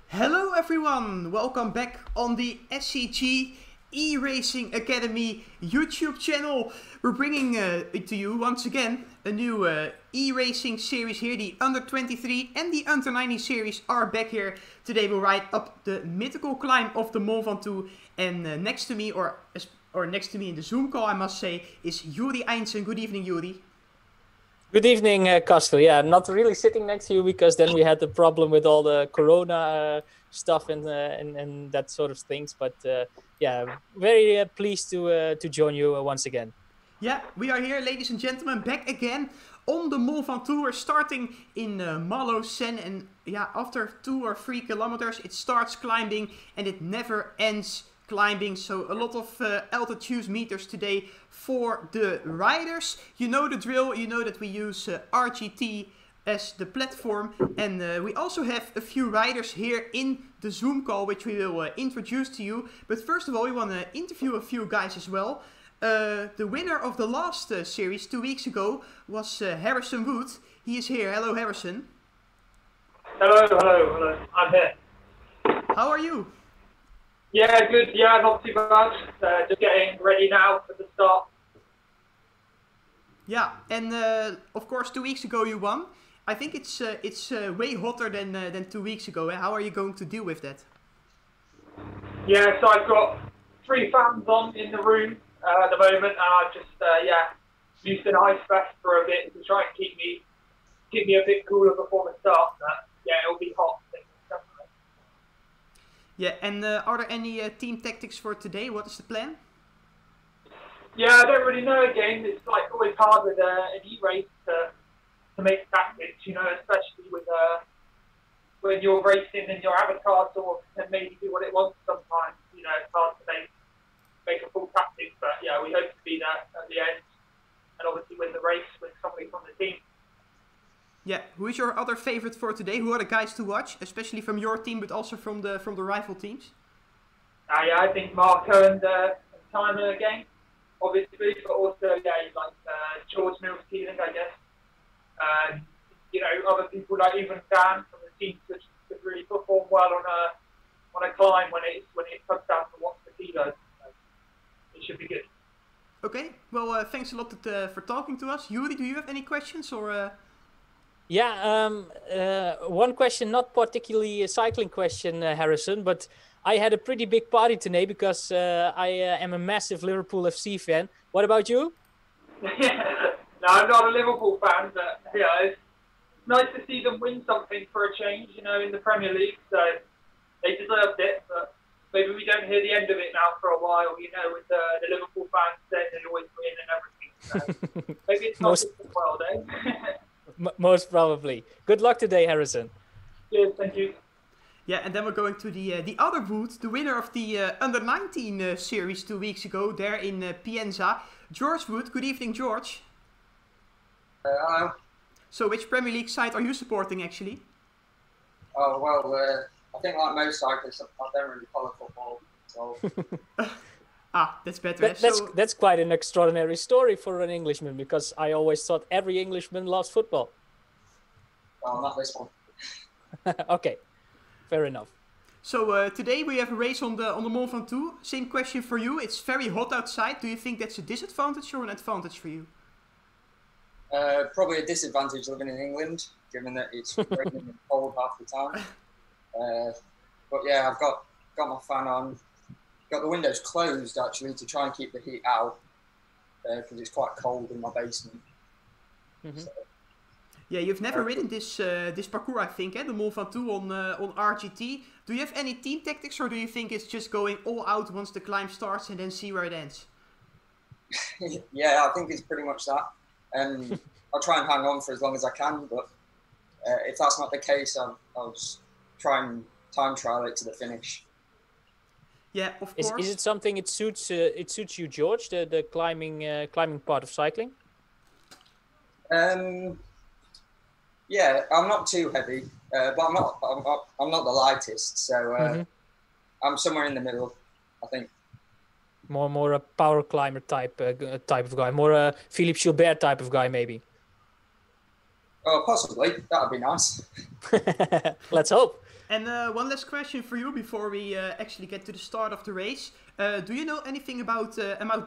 Hello everyone, welcome back on the SEG eRacing Academy YouTube channel. We're bringing to you once again a new eRacing series here. The under-23 and the under-19 series are back here. Today we'll ride up the mythical climb of the Mont Ventoux, and next to me, or next to me in the Zoom call I must say, is U19. Good evening, Yuri. Good evening, Casper. Yeah, not really sitting next to you because then we had the problem with all the corona stuff and that sort of things. But yeah, very pleased to join you once again. Yeah, we are here, ladies and gentlemen, back again on the Mont Ventoux. We're starting in Malocène, and yeah, after 2 or 3 kilometers, it starts climbing and it never ends climbing. So a lot of altitude meters today for the riders. You know the drill. You know that we use RGT as the platform, and we also have a few riders here in the Zoom call, which we will introduce to you. But first of all, we want to interview a few guys as well. The winner of the last series 2 weeks ago was Harrison Wood. He is here. Hello, Harrison. Hello. I'm here. How are you? Yeah, good. Yeah, not too bad. Just getting ready now for the start. Yeah, and of course 2 weeks ago you won. I think it's way hotter than 2 weeks ago. How are you going to deal with that? Yeah, so I've got 3 fans on in the room at the moment, and I've just used an ice vest for a bit to try and keep me a bit cooler before the start. But yeah, it'll be hot. Definitely. Yeah, and are there any team tactics for today? What is the plan? Yeah, I don't really know again. It's like always hard with an e-race to make tactics, you know, especially with when you're racing and your avatar sort of can maybe do what it wants sometimes. You know, it's hard to make a full tactic, but yeah, we hope to be there at the end and obviously win the race with somebody from the team. Yeah, who is your other favorite for today? Who are the guys to watch, especially from your team, but also from the rival teams? Yeah, I think Marco and Tyler again, obviously, but also like George Mills Keeling, I guess. You know, other people like even Dan from the team could really perform well on a climb when it comes down to what's the kilos. So it should be good. Okay, well, thanks a lot for talking to us. Yuri, do you have any questions or? Yeah, one question, not particularly a cycling question, Harrison, but I had a pretty big party today because I am a massive Liverpool FC fan. What about you? No, I'm not a Liverpool fan, but yeah, it's nice to see them win something for a change, you know, in the Premier League. So they deserved it, but maybe we don't hear the end of it now for a while, you know, with the Liverpool fans saying they always win and everything. So maybe it's not just the world, eh? Most probably. Good luck today, Harrison. Cheers, thank you. Yeah, and then we're going to the other Wood, the winner of the under-19 series 2 weeks ago there in Pienza. George Wood. Good evening, George. Hello. So which Premier League side are you supporting actually? Oh, well, I think like most cyclists, I don't really follow football, so... That's better. That's quite an extraordinary story for an Englishman, because I always thought every Englishman loves football. Well, not this one. Okay, fair enough. So today we have a race on the Mont Ventoux. Same question for you. It's very hot outside. Do you think that's a disadvantage or an advantage for you? Probably a disadvantage living in England, given that it's raining and cold half the time. But yeah, I've got my fan on. Got the windows closed actually to try and keep the heat out because it's quite cold in my basement. Mm-hmm. So, yeah, you've never ridden this parcours, I think, the Mont Ventoux on RGT. Do you have any team tactics, or do you think it's just going all out once the climb starts and then see where it ends? yeah, I think it's pretty much that. I'll try and hang on for as long as I can, but if that's not the case, I'll just try and time trial it to the finish. Yeah, of course. Is it something it suits you, George? The climbing part of cycling? Yeah, I'm not too heavy, but I'm not the lightest, so I'm somewhere in the middle, I think. More a power climber type of guy, more a Philippe Gilbert type of guy, maybe. Oh, possibly. That'd be nice. Let's hope. And one last question for you before we actually get to the start of the race. Do you know anything about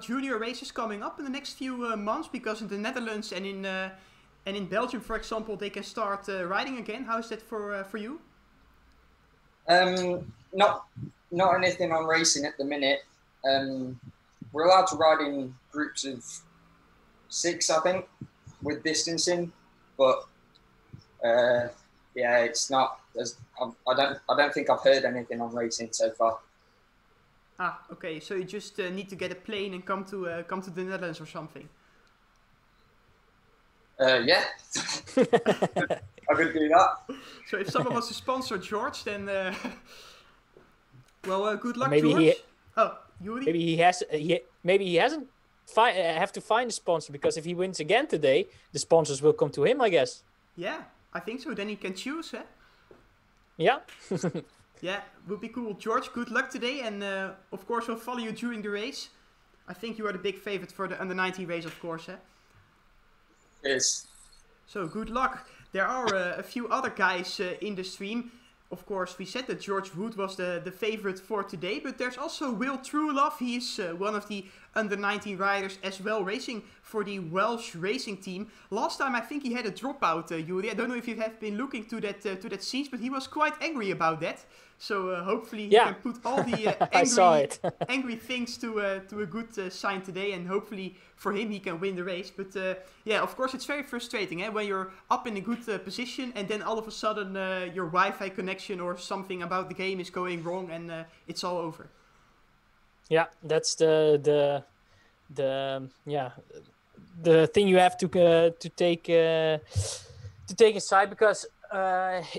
junior races coming up in the next few months? Because in the Netherlands and in Belgium, for example, they can start riding again. How is that for you? Not anything on racing at the minute. We're allowed to ride in groups of 6, I think, with distancing, but yeah, it's not. I don't think I've heard anything on racing so far. Ah, okay. So you just need to get a plane and come to the Netherlands or something. Yeah, I could do that. So if someone wants to sponsor George, then well, good luck, maybe George. Yuri? Maybe he hasn't have to find a sponsor, because if he wins again today, the sponsors will come to him, I guess. Yeah, I think so. Then he can choose, eh? Yeah. Yeah, would be cool. George, good luck today, and of course we'll follow you during the race. I think you are the big favorite for the under-19 race, of course, eh? Yes. So good luck. There are a few other guys in the stream. Of course, we said that George Wood was the favorite for today, but there's also Will Truelove. He's one of the under-19 riders as well, racing for the Welsh racing team. Last time I think he had a dropout, Yuri. I don't know if you have been looking to that scenes, but he was quite angry about that. So hopefully he can put all the angry things to a good sign today, and hopefully for him he can win the race. But yeah, of course it's very frustrating when you're up in a good position and then all of a sudden your Wi-Fi connection or something about the game is going wrong and it's all over. Yeah, that's the thing you have to take aside, because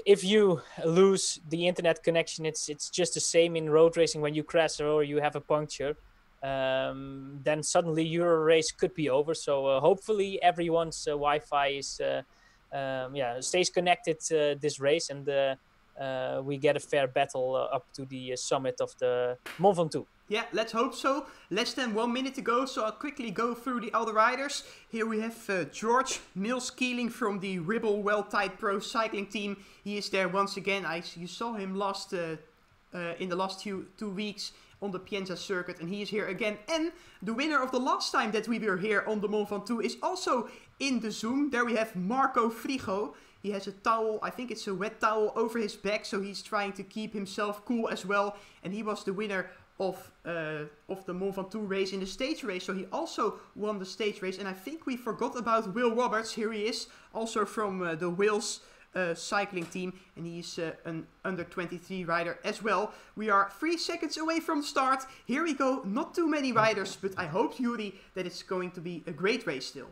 if you lose the internet connection, it's just the same in road racing. When you crash or you have a puncture, then suddenly your race could be over. So hopefully everyone's Wi-Fi is stays connected this race, and we get a fair battle up to the summit of the Mont Ventoux. Yeah, let's hope so. Less than 1 minute to go, so I'll quickly go through the other riders. Here we have George Mills-Keeling from the Ribble Well-Tide Pro Cycling Team. He is there once again. You saw him in the last 2 weeks on the Pienza circuit, and he is here again. And the winner of the last time that we were here on the Mont Ventoux is also in the Zoom. There we have Marco Frigo. He has a towel, I think it's a wet towel, over his back, so he's trying to keep himself cool as well. And he was the winner of the Mont Ventoux race in the stage race, so he also won the stage race. And I think we forgot about Will Roberts. Here he is, also from the Wales cycling team, and he's an under-23 rider as well. We are 3 seconds away from start. Here we go, not too many riders, but I hope, Yuri, that it's going to be a great race still.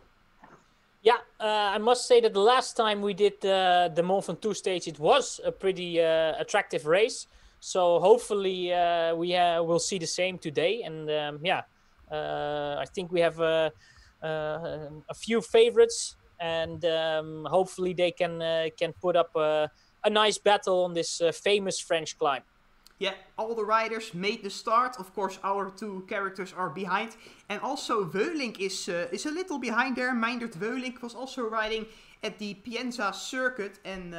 Yeah, I must say that the last time we did the Mont Ventoux stage, it was a pretty attractive race. So hopefully we'll see the same today. And I think we have a few favorites, and hopefully they can put up a nice battle on this famous French climb. Yeah, all the riders made the start. Of course, our 2 characters are behind. And also Veulink is a little behind there. Meindert Veulink was also riding at the Pienza circuit. And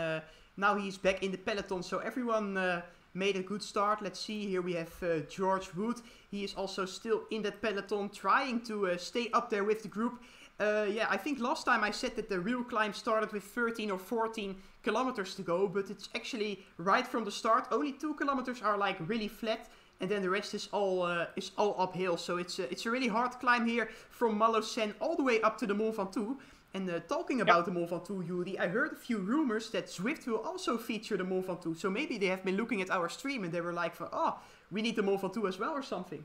now he's back in the peloton. So everyone made a good start. Let's see, here we have George Wood. He is also still in that peloton, trying to stay up there with the group. Yeah, I think last time I said that the real climb started with 13 or 14 kilometers to go, but it's actually right from the start. Only 2 kilometers are like really flat, and then the rest is all uphill. So it's a really hard climb here from Malocène all the way up to the Mont Ventoux. And talking about the Mont Ventoux, Yuri, I heard a few rumors that Zwift will also feature the Mont Ventoux. So maybe they have been looking at our stream and they were like, we need the Mont Ventoux as well or something.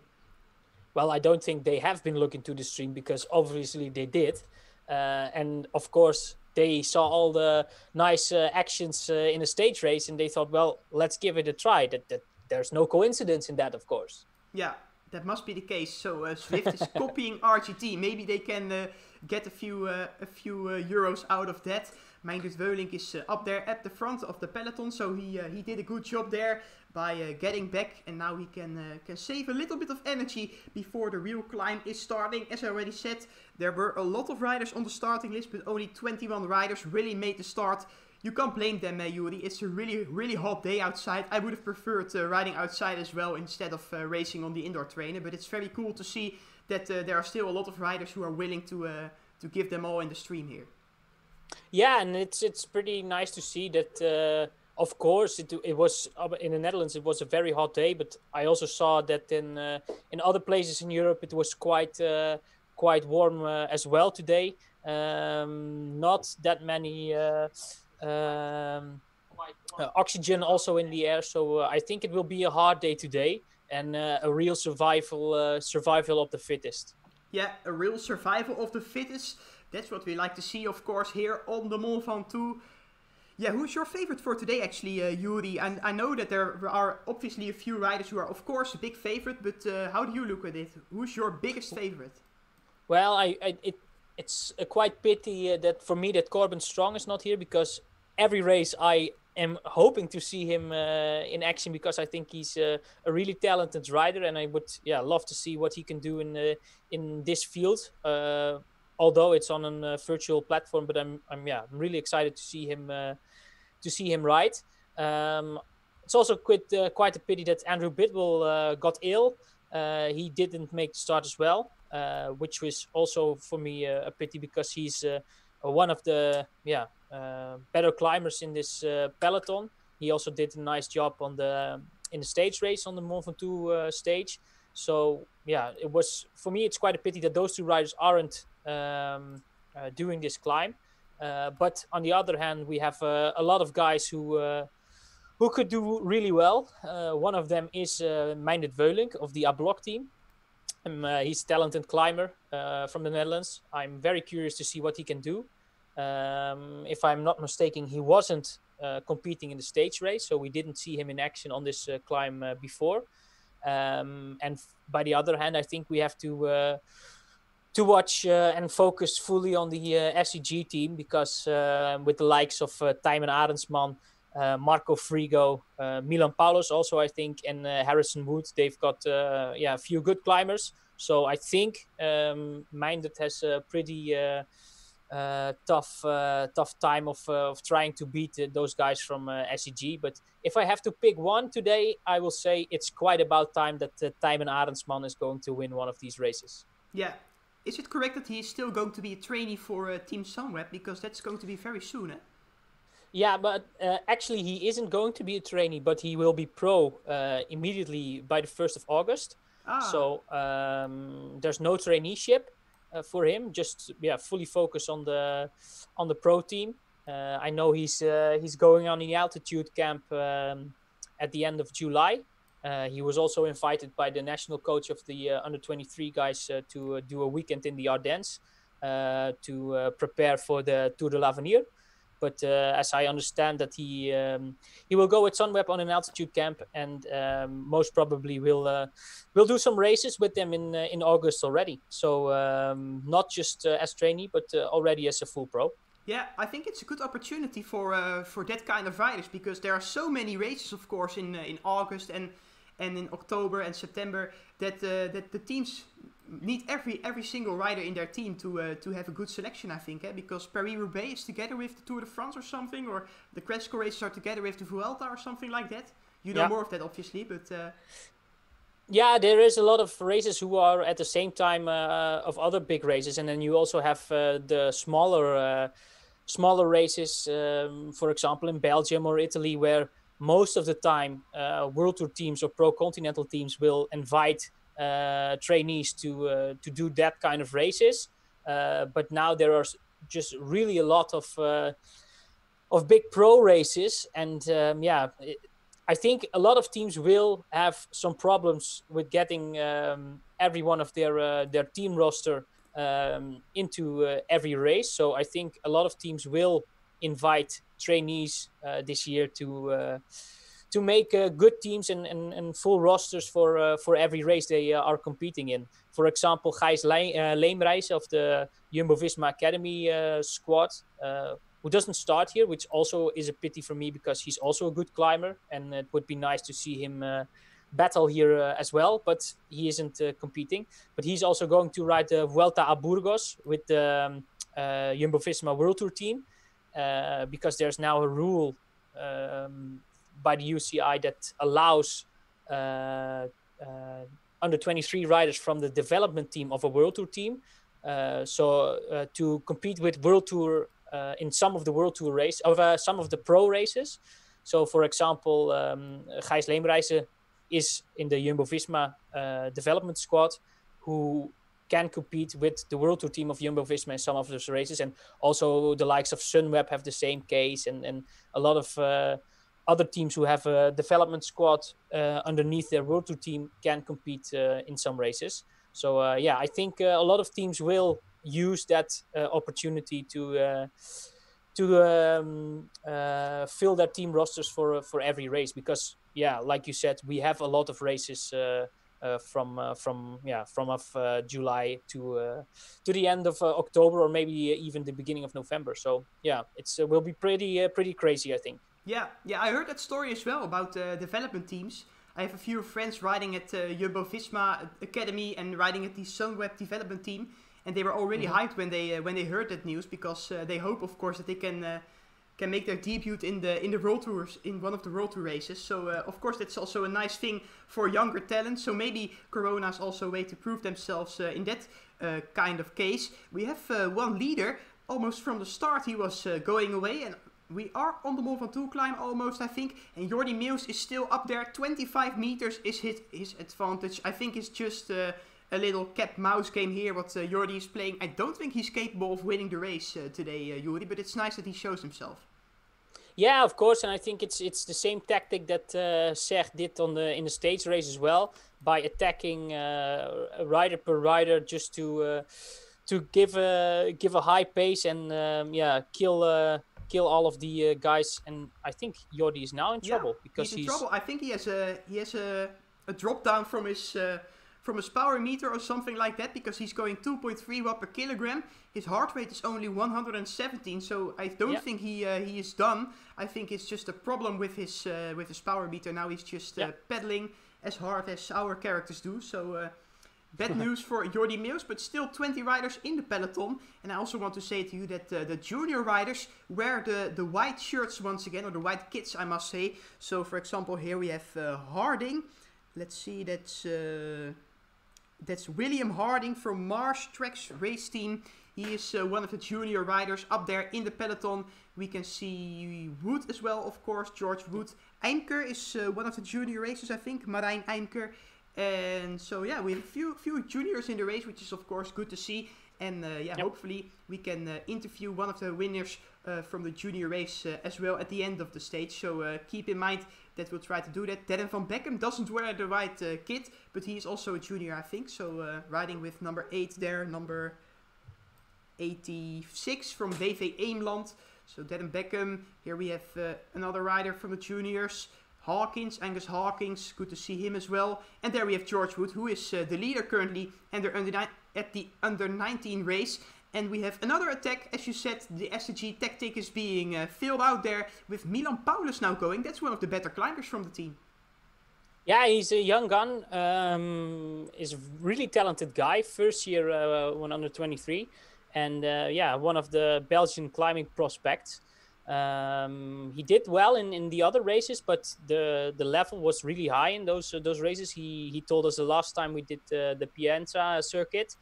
Well, I don't think they have been looking to the stream, because obviously they did. And of course, they saw all the nice actions in the stage race, and they thought, well, let's give it a try. That there's no coincidence in that, of course. Yeah, that must be the case. So Zwift is copying RGT. Maybe they can get a few euros out of that. Meindert Veulink is up there at the front of the peloton, so he did a good job there by getting back, and now he can save a little bit of energy before the real climb is starting. As I already said, there were a lot of riders on the starting list, but only 21 riders really made the start. You can't blame them, Yuri. It's a really hot day outside. I would have preferred riding outside as well instead of racing on the indoor trainer. But it's very cool to see that there are still a lot of riders who are willing to give them all in the stream here. Yeah, and it's pretty nice to see that. Of course, it was in the Netherlands. It was a very hot day, but I also saw that in other places in Europe it was quite warm as well today. Not that many oxygen also in the air, so I think it will be a hard day today and a real survival of the fittest. Yeah, a real survival of the fittest. That's what we like to see, of course, here on the Mont Ventoux. Yeah, who's your favorite for today, actually, Yuri? And I know that there are obviously a few riders who are, of course, a big favorite, but how do you look at it? Who's your biggest favorite? Well, it's a quite pity that for me that Corbin Strong is not here, because every race I am hoping to see him in action, because I think he's a really talented rider, and I would love to see what he can do in this field. Although it's on a virtual platform, but I'm really excited to see him ride. It's also quite a pity that Andrew Bidwell got ill. He didn't make the start as well, which was also for me a pity, because he's one of the better climbers in this peloton. He also did a nice job in the stage race on the Mont Ventoux stage. So it was, for me, it's quite a pity that those two riders aren't doing this climb. But on the other hand, we have a lot of guys who could do really well. One of them is Meindert Weulink of the Ablok team. He's a talented climber from the Netherlands. I'm very curious to see what he can do. If I'm not mistaken, he wasn't competing in the stage race, so we didn't see him in action on this climb before. And by the other hand, I think we have to watch and focus fully on the SEG team, because with the likes of Tijmen Arendsman, Marco Frigo, Milan Paulos also, I think, and Harrison Wood, they've got a few good climbers. So I think Meindert has a pretty tough time of trying to beat those guys from SEG. But if I have to pick one today, I will say it's quite about time that Tijmen Arendsman is going to win one of these races. Yeah. Is it correct that he is still going to be a trainee for Team Sunweb? Because that's going to be very soon, eh? Yeah, but actually he isn't going to be a trainee, but he will be pro immediately by the 1st of August. So there's no traineeship for him, just fully focus on the pro team. I know he's going on the altitude camp at the end of July. He was also invited by the national coach of the under-23 guys to do a weekend in the Ardennes to prepare for the Tour de l'Avenir. But as I understand that he will go with Sunweb on an altitude camp, and most probably will do some races with them in August already. So not just as trainee, but already as a full pro. Yeah, I think it's a good opportunity for that kind of riders, because there are so many races, of course, in August and in October and September, that the teams need every single rider in their team to have a good selection, I think, because Paris-Roubaix is together with the Tour de France or something, or the Cresco races are together with the Vuelta or something like that. You know more of that, obviously, but... Yeah, there is a lot of races who are at the same time of other big races, and then you also have the smaller races, for example, in Belgium or Italy, where most of the time World Tour teams or Pro Continental teams will invite trainees to do that kind of races. But now there are just really a lot of big pro races, and I think a lot of teams will have some problems with getting every one of their team roster into every race. So I think a lot of teams will invite trainees this year to make good teams and full rosters for every race they are competing in. For example, Gijs Leemrijs of the Jumbo-Visma Academy squad, who doesn't start here, which also is a pity for me, because he's also a good climber, and it would be nice to see him battle here as well, but he isn't competing. But he's also going to ride the Vuelta a Burgos with the Jumbo-Visma World Tour team. because there's now a rule by the UCI that allows under 23 riders from the development team of a World Tour team to compete with World Tour in some of the World Tour race of some of the pro races. So, for example, Gijs Leemreize is in the Jumbo-Visma development squad, who can compete with the World Tour team of Jumbo-Visma in some of those races. And also the likes of Sunweb have the same case, and a lot of other teams who have a development squad underneath their World Tour team can compete in some races. So, I think a lot of teams will use that opportunity to fill their team rosters for every race, because like you said, we have a lot of races from July to the end of October, or maybe even the beginning of November. So it's will be pretty crazy, I think. Yeah, I heard that story as well about development teams. I have a few friends riding at Jumbo-Visma Academy and riding at the Sunweb development team, and they were already hyped when they heard that news, because they hope, of course, that they can make their debut in the World Tours, in one of the World Tour races. So of course that's also a nice thing for younger talent. So maybe Corona is also a way to prove themselves in that kind of case. We have one leader almost from the start. He was going away, and we are on the Mont Ventoux climb almost, I think. And Jordi Meeuws is still up there. 25 meters is his advantage. I think it's just a little cat mouse game here what Jordi is playing. I don't think he's capable of winning the race today, Jordi, but it's nice that he shows himself. Yeah, of course, and I think it's the same tactic that SEG did in the stage race as well, by attacking rider per rider, just to give a high pace and kill all of the guys. And I think Jordi is now in trouble, because he's in trouble. I think he has a drop down from his power meter or something like that, because he's going 2.3 watt per kilogram. His heart rate is only 117, so I don't think he is done. I think it's just a problem with his power meter. Now he's just pedaling as hard as our characters do. So bad news for Jordi Meeuws, but still 20 riders in the peloton. And I also want to say to you that the junior riders wear the white shirts once again, or the white kits, I must say. So for example, here we have Harding. Let's see, that's William Harding from Marsh Tracks race team. He is one of the junior riders up there in the peloton. We can see Wood as well, of course, George Wood. Eimker is one of the junior racers, I think, Marijn Eimker. And so we have a few juniors in the race, which is of course good to see. And hopefully we can interview one of the winners from the junior race as well at the end of the stage. So keep in mind that we'll try to do that. Darren van Beckham doesn't wear the white kit, but he is also a junior, I think. So riding with number 8 there, number 86 from VV Eemland. So Darren Beckham. Here we have another rider from the juniors. Angus Hawkins, good to see him as well. And there we have George Wood, who is the leader currently at the under 19 race. And we have another attack, as you said, the SEG tactic is being filled out there with Milan Paulus now going. That's one of the better climbers from the team. Yeah, he's a young gun, is a really talented guy, first year when under 23. And one of the Belgian climbing prospects. He did well in the other races, but the level was really high in those races. He told us the last time we did the Pienza circuit.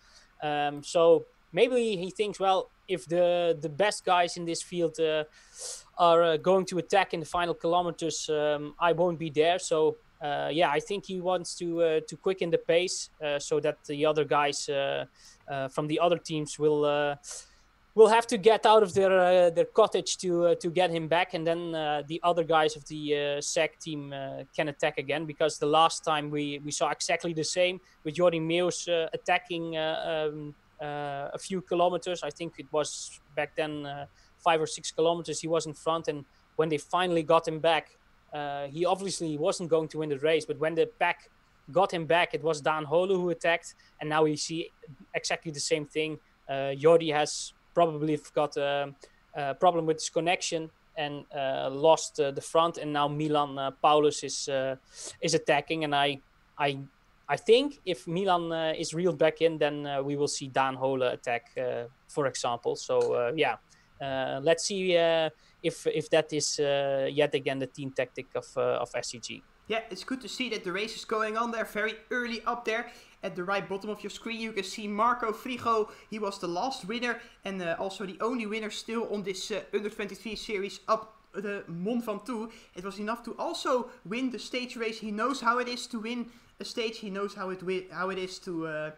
So maybe he thinks, well, if the best guys in this field are going to attack in the final kilometers, I won't be there. So I think he wants to quicken the pace so that the other guys from the other teams will have to get out of their cottage to get him back, and then the other guys of the SEG team can attack again, because the last time we saw exactly the same with Jordi Meeuws attacking a few kilometers. I think it was back then 5 or 6 kilometers he was in front, and when they finally got him back, he obviously wasn't going to win the race, but when the pack got him back, it was Daan Hole who attacked, and now we see exactly the same thing. Jordi has probably got a problem with his connection and lost the front, and now Milan Paulus is attacking. And I think if Milan is reeled back in, then we will see Daan Hole attack, for example. So let's see if that is yet again the team tactic of SEG. Yeah, it's good to see that the race is going on there very early up there. At the right bottom of your screen, you can see Marco Frigo. He was the last winner and also the only winner still on this U23 Series up the Mont Ventoux. It was enough to also win the stage race. He knows how it is to win a stage. He knows how it is to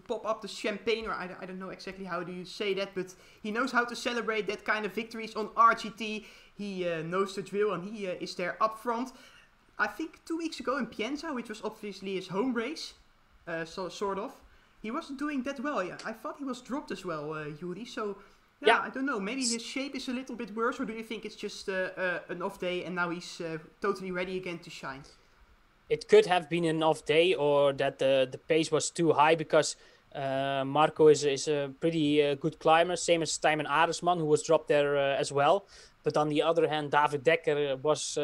pop up the champagne, or I don't know exactly how do you say that, but he knows how to celebrate that kind of victories on RGT. He knows the drill and he is there up front. I think 2 weeks ago in Pienza, which was obviously his home race, so sort of, he wasn't doing that well. Yeah, I thought he was dropped as well, Yuri. So yeah, I don't know. Maybe his shape is a little bit worse, or do you think it's just an off day and now he's totally ready again to shine? It could have been an off day, or that the pace was too high, because Marco is a pretty good climber, same as Tijmen Aresman, who was dropped there as well. But on the other hand, David Dekker was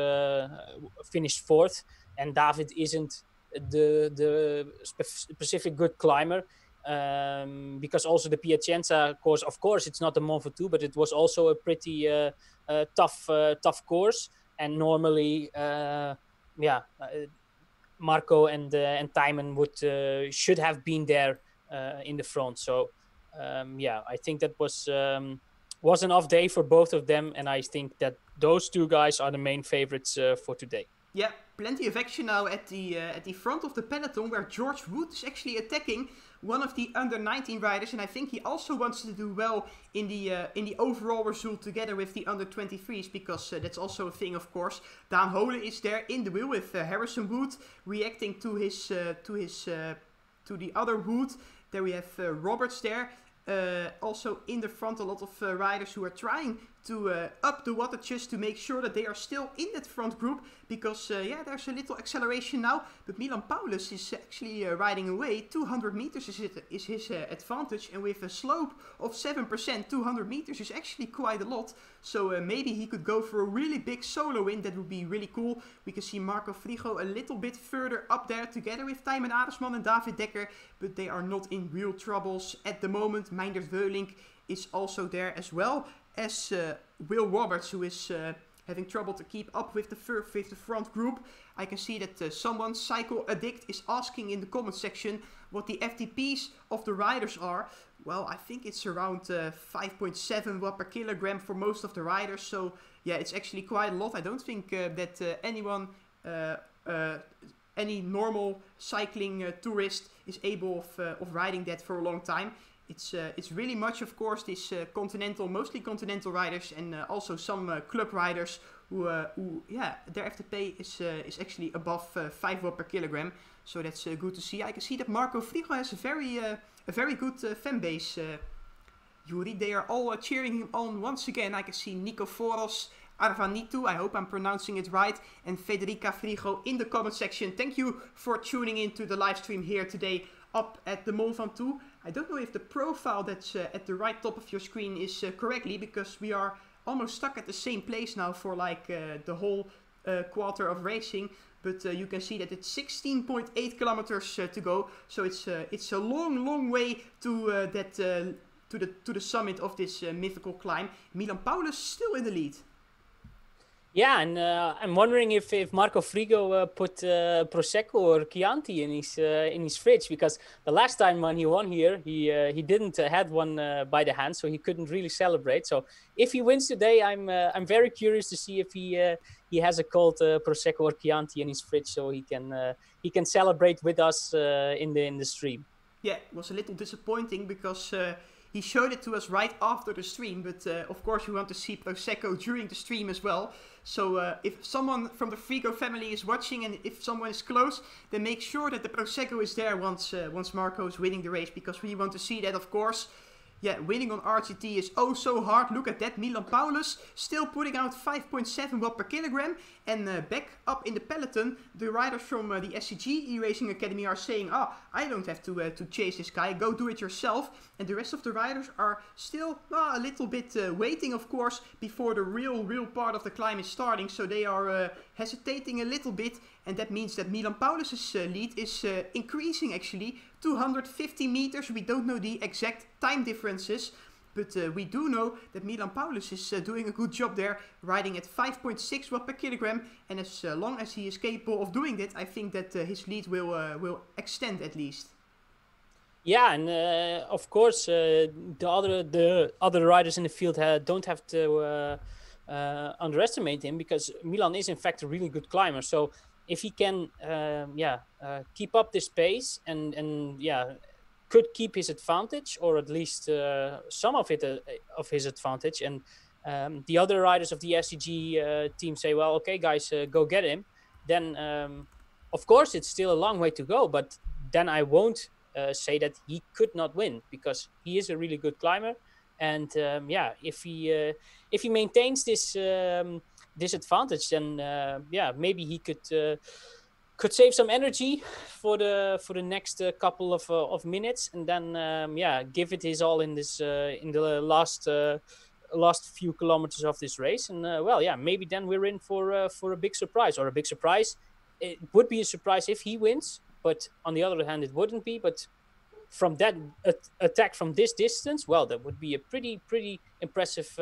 finished 4th, and David isn't the specific good climber, because also the Piacenza course, of course, it's not the Mont Ventoux, but it was also a pretty tough course. And normally, Marco and Tijmen should have been there in the front. So I think that was an off day for both of them, and I think that those two guys are the main favorites for today. Yeah, plenty of action now at the front of the peloton, where George Wood is actually attacking one of the under-19 riders, and I think he also wants to do well in the overall result together with the under-23s, because that's also a thing, of course. Daan Hole is there in the wheel with Harrison Wood reacting to the other Wood. There we have Roberts there. Also in the front, a lot of riders who are trying to up the wattages to make sure that they are still in that front group, because there's a little acceleration now, but Milan Paulus is actually riding away. 200 meters is his advantage, and with a slope of 7%, 200 meters is actually quite a lot, so maybe he could go for a really big solo win. That would be really cool. We can see Marco Frigo a little bit further up there together with Tijmen Aresman and David Dekker, but they are not in real troubles at the moment. Meindert Weulink is also there, as well as Will Roberts, who is having trouble to keep up with the front group. I can see that someone, Cycle Addict, is asking in the comment section what the FTPs of the riders are. Well, I think it's around 5.7 watt per kilogram for most of the riders. So yeah, it's actually quite a lot. I don't think that any normal cycling tourist is able of riding that for a long time. It's really much, of course, this mostly continental riders, and also some club riders who their FTP is actually above 5 watt per kilogram. So that's good to see. I can see that Marco Frigo has a very good fan base. Yuri, they are all cheering him on once again. I can see Nico Foros, Arvanitu, I hope I'm pronouncing it right, and Federica Frigo in the comment section. Thank you for tuning in to the live stream here today up at the Mont Ventoux. I don't know if the profile that's at the right top of your screen is correctly, because we are almost stuck at the same place now for like the whole quarter of racing. But you can see that it's 16.8 kilometers to go. So it's a long way to to the summit of this mythical climb. Milan Paulus still in the lead. Yeah, and I'm wondering if Marco Frigo put Prosecco or Chianti in his fridge, because the last time when he won here, he didn't had one by the hand, so he couldn't really celebrate. So if he wins today, I'm very curious to see if he has a cold Prosecco or Chianti in his fridge, so he can celebrate with us in the stream. Yeah, it was a little disappointing because he showed it to us right after the stream, but of course we want to see Prosecco during the stream as well. So if someone from the Frigo family is watching, and if someone is close, then make sure that the Prosecco is there once Marco is winning the race, because we want to see that, of course. Yeah, winning on RGT is oh so hard. Look at that, Milan Paulus still putting out 5.7 watt per kilogram. And back up in the peloton, the riders from the SEG eRacing Academy are saying, I don't have to chase this guy, go do it yourself. And the rest of the riders are still a little bit waiting, of course, before the real part of the climb is starting. So they are hesitating a little bit. And that means that Milan Paulus's lead is increasing, actually. 250 meters, we don't know the exact time differences. But we do know that Milan Paulus is doing a good job there, riding at 5.6 watt per kilogram. And as long as he is capable of doing that, I think that his lead will extend at least. Yeah, and of course, the other riders in the field don't have to underestimate him, because Milan is in fact a really good climber. So if he can, keep up this pace and could keep his advantage, or at least some of it of his advantage, and the other riders of the SEG team say, well, okay, guys, go get him. Then, of course, it's still a long way to go, but then I won't say that he could not win, because he is a really good climber. And if he maintains this advantage, then maybe he could save some energy for the next couple of minutes, and then give it his all in the last few kilometers of this race. And maybe then we're in for a big surprise, or a big surprise. It would be a surprise if he wins, but on the other hand, it wouldn't be. But from that attack from this distance, well, that would be a pretty impressive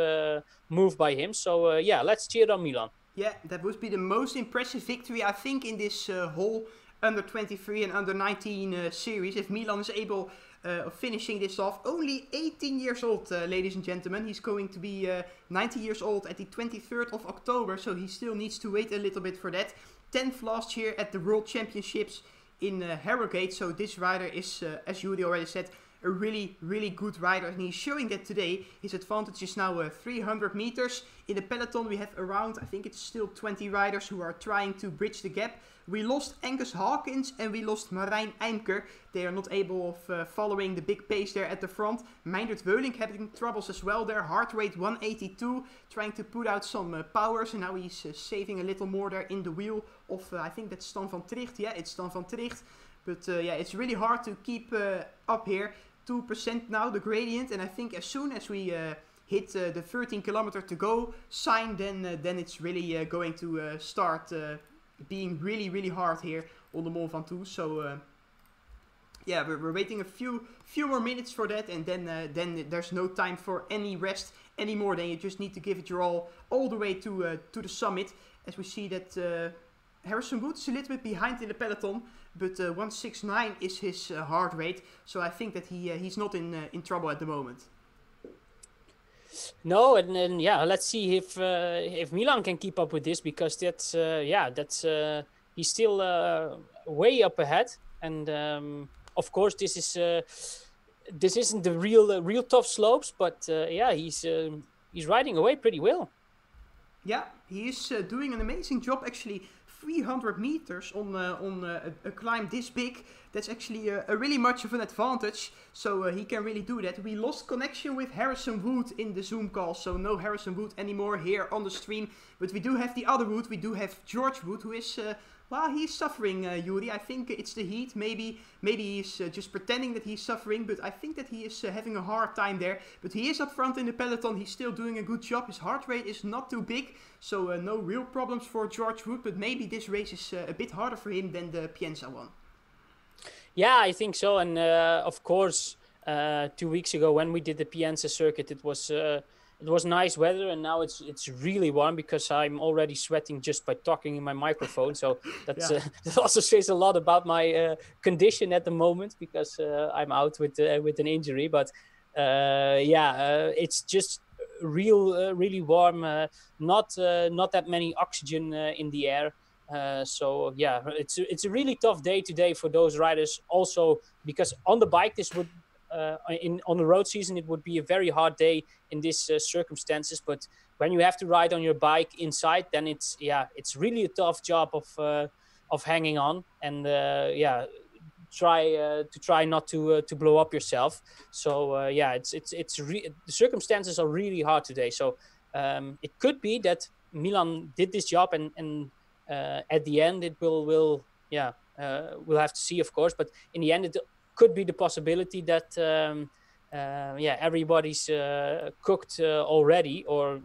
move by him. So let's cheer on Milan. Yeah, that would be the most impressive victory, I think, in this whole under 23 and under 19 series. If Milan is able of finishing this off. Only 18 years old, ladies and gentlemen. He's going to be 90 years old at the 23rd of October, so he still needs to wait a little bit for that. 10th last year at the World Championships in Harrogate, so this rider is, as Judy already said, a really good rider, and he's showing that today. His advantage is now 300 meters. In the peloton we have around, I think it's still 20 riders who are trying to bridge the gap. We lost Angus Hawkins and we lost Marijn Eimker. They are not able of following the big pace there at the front. Meindert Weuling having troubles as well there. Heart rate 182, trying to put out some powers, and now he's saving a little more there in the wheel of, I think that's Stan van Tricht. Yeah, it's Stan van Tricht. But it's really hard to keep up here. 2% now, the gradient, and I think as soon as we hit the 13 kilometer to go sign, then it's really going to start being really hard here on the Mont Ventoux. So we're waiting a few more minutes for that, and then there's no time for any rest anymore. Then you just need to give it your all the way to the summit. As we see that Harrison Wood is a little bit behind in the peloton, but 169 is his heart rate, so I think that he's not in trouble at the moment. No, and then let's see if Milan can keep up with this, because that's he's still way up ahead, and of course this isn't the real tough slopes, but he's riding away pretty well. Yeah, he is doing an amazing job actually. 300 meters on a climb this big, that's actually a really much of an advantage, so he can really do that. We lost connection with Harrison Wood in the Zoom call, so no Harrison Wood anymore here on the stream, but we do have the other Wood. We do have George Wood, who is he's suffering, Yuri. I think it's the heat. Maybe he's just pretending that he's suffering, but I think that he is having a hard time there. But he is up front in the peloton. He's still doing a good job. His heart rate is not too big, so no real problems for George Wood. But maybe this race is a bit harder for him than the Pienza one. Yeah, I think so. And of course, 2 weeks ago when we did the Pienza circuit, it was nice weather, and now it's really warm, because I'm already sweating just by talking in my microphone. So that also says a lot about my condition at the moment, because I'm out with an injury. But it's just really warm. Not that many oxygen in the air. It's a really tough day today for those riders. Also, because on the bike this would. On the road season, it would be a very hard day in these circumstances. But when you have to ride on your bike inside, then it's really a tough job of hanging on, and try not to blow up yourself. So the circumstances are really hard today. So it could be that Milan did this job, and at the end it we'll have to see, of course. But in the end, it could be the possibility that everybody's cooked already, or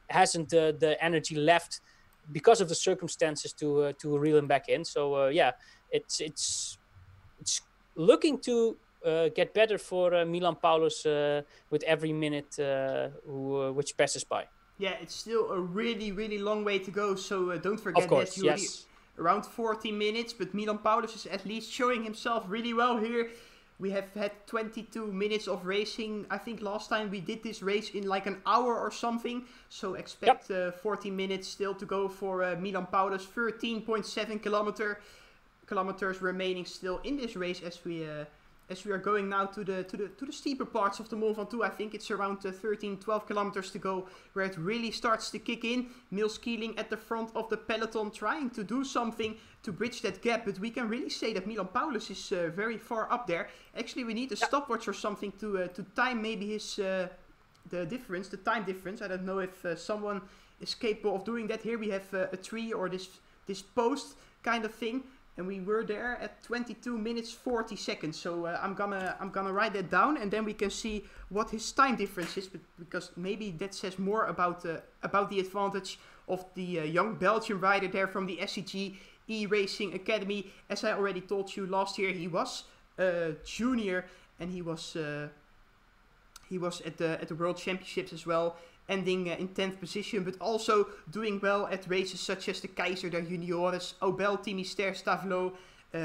hasn't the energy left because of the circumstances to reel him back in. So it's looking to get better for Milan Paulus with every minute which passes by. Yeah, it's still a really, really long way to go, so don't forget Of course, that, yes. Around 40 minutes, but Milan Paulus is at least showing himself really well here. We have had 22 minutes of racing. I think last time we did this race in like an hour or something, so expect 40 minutes still to go for Milan Paulus. 13.7 kilometers remaining still in this race as we are going now to the steeper parts of the Mont Ventoux. I think it's around 13-12 kilometers to go where it really starts to kick in. Mills Keeling at the front of the peloton trying to do something to bridge that gap, but we can really say that Milan Paulus is very far up there. Actually, we need a stopwatch or something to time maybe his the time difference. I don't know if someone is capable of doing that. Here we have a tree or this post kind of thing. And we were there at 22 minutes 40 seconds. So I'm gonna write that down, and then we can see what his time difference is, because maybe that says more about the advantage of the young Belgian rider there from the SEG eRacing Academy. As I already told you last year, he was a junior, and he was at the World Championships as well, ending in 10th position, but also doing well at races such as the Keizer der Juniores, Aubel, Timister, Stavelot,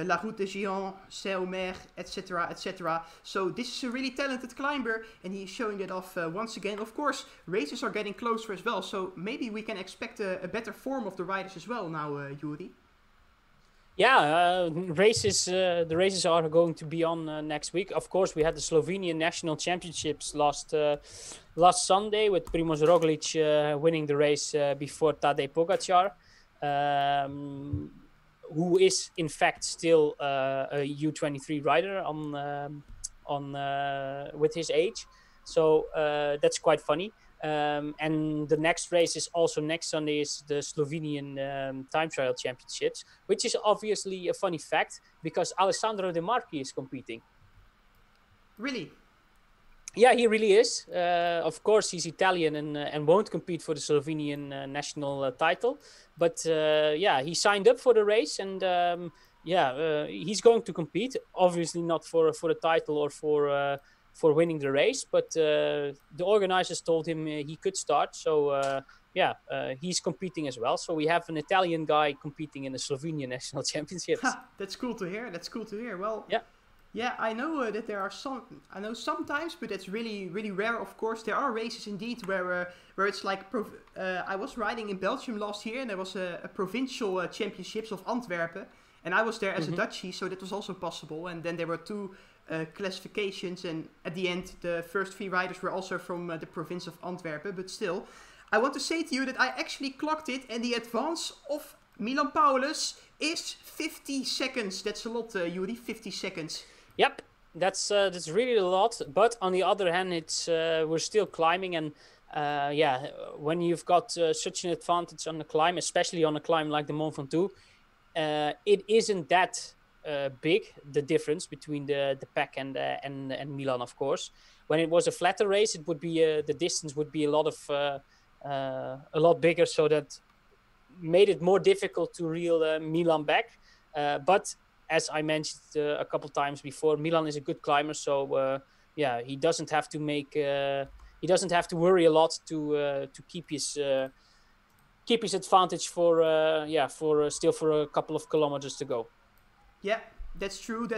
La Route des Géants, Saint-Omer, etc., etc. So this is a really talented climber, and he's showing that off once again. Of course, races are getting closer as well, so maybe we can expect a better form of the riders as well now, Yuri. Yeah, the races are going to be on next week. Of course, we had the Slovenian National Championships last Sunday with Primož Roglič winning the race before Tadej Pogačar, who is in fact still a U23 rider with his age. So that's quite funny. And the next race is also next Sunday, is the Slovenian Time Trial Championships, which is obviously a funny fact because Alessandro De Marchi is competing. Really? Yeah, he really is. Of course, he's Italian and won't compete for the Slovenian national title. But he signed up for the race, and he's going to compete. Obviously not for the title or for winning the race, but the organizers told him he could start. So he's competing as well. So we have an Italian guy competing in the Slovenian National Championships. That's cool to hear. Well, yeah, I know that there are sometimes, but it's really, really rare. Of course, there are races indeed where it's like I was riding in Belgium last year, and there was a provincial championships of Antwerpen, and I was there as a Dutchie, so that was also possible. And then there were two classifications, and at the end the first three riders were also from the province of Antwerpen. But still, I want to say to you that I actually clocked it, and the advance of Milan Paulus is 50 seconds. That's a lot, Yuri. 50 seconds. Yep, that's really a lot. But on the other hand, it's we're still climbing, and when you've got such an advantage on the climb, especially on a climb like the Mont Ventoux, it isn't that big, the difference between the pack and Milan. Of course, when it was a flatter race, it would be the distance would be a lot bigger, so that made it more difficult to reel Milan back. But as I mentioned a couple times before, Milan is a good climber, so he doesn't have to worry a lot to keep his advantage for a couple of kilometers to go. Yeah, that's true.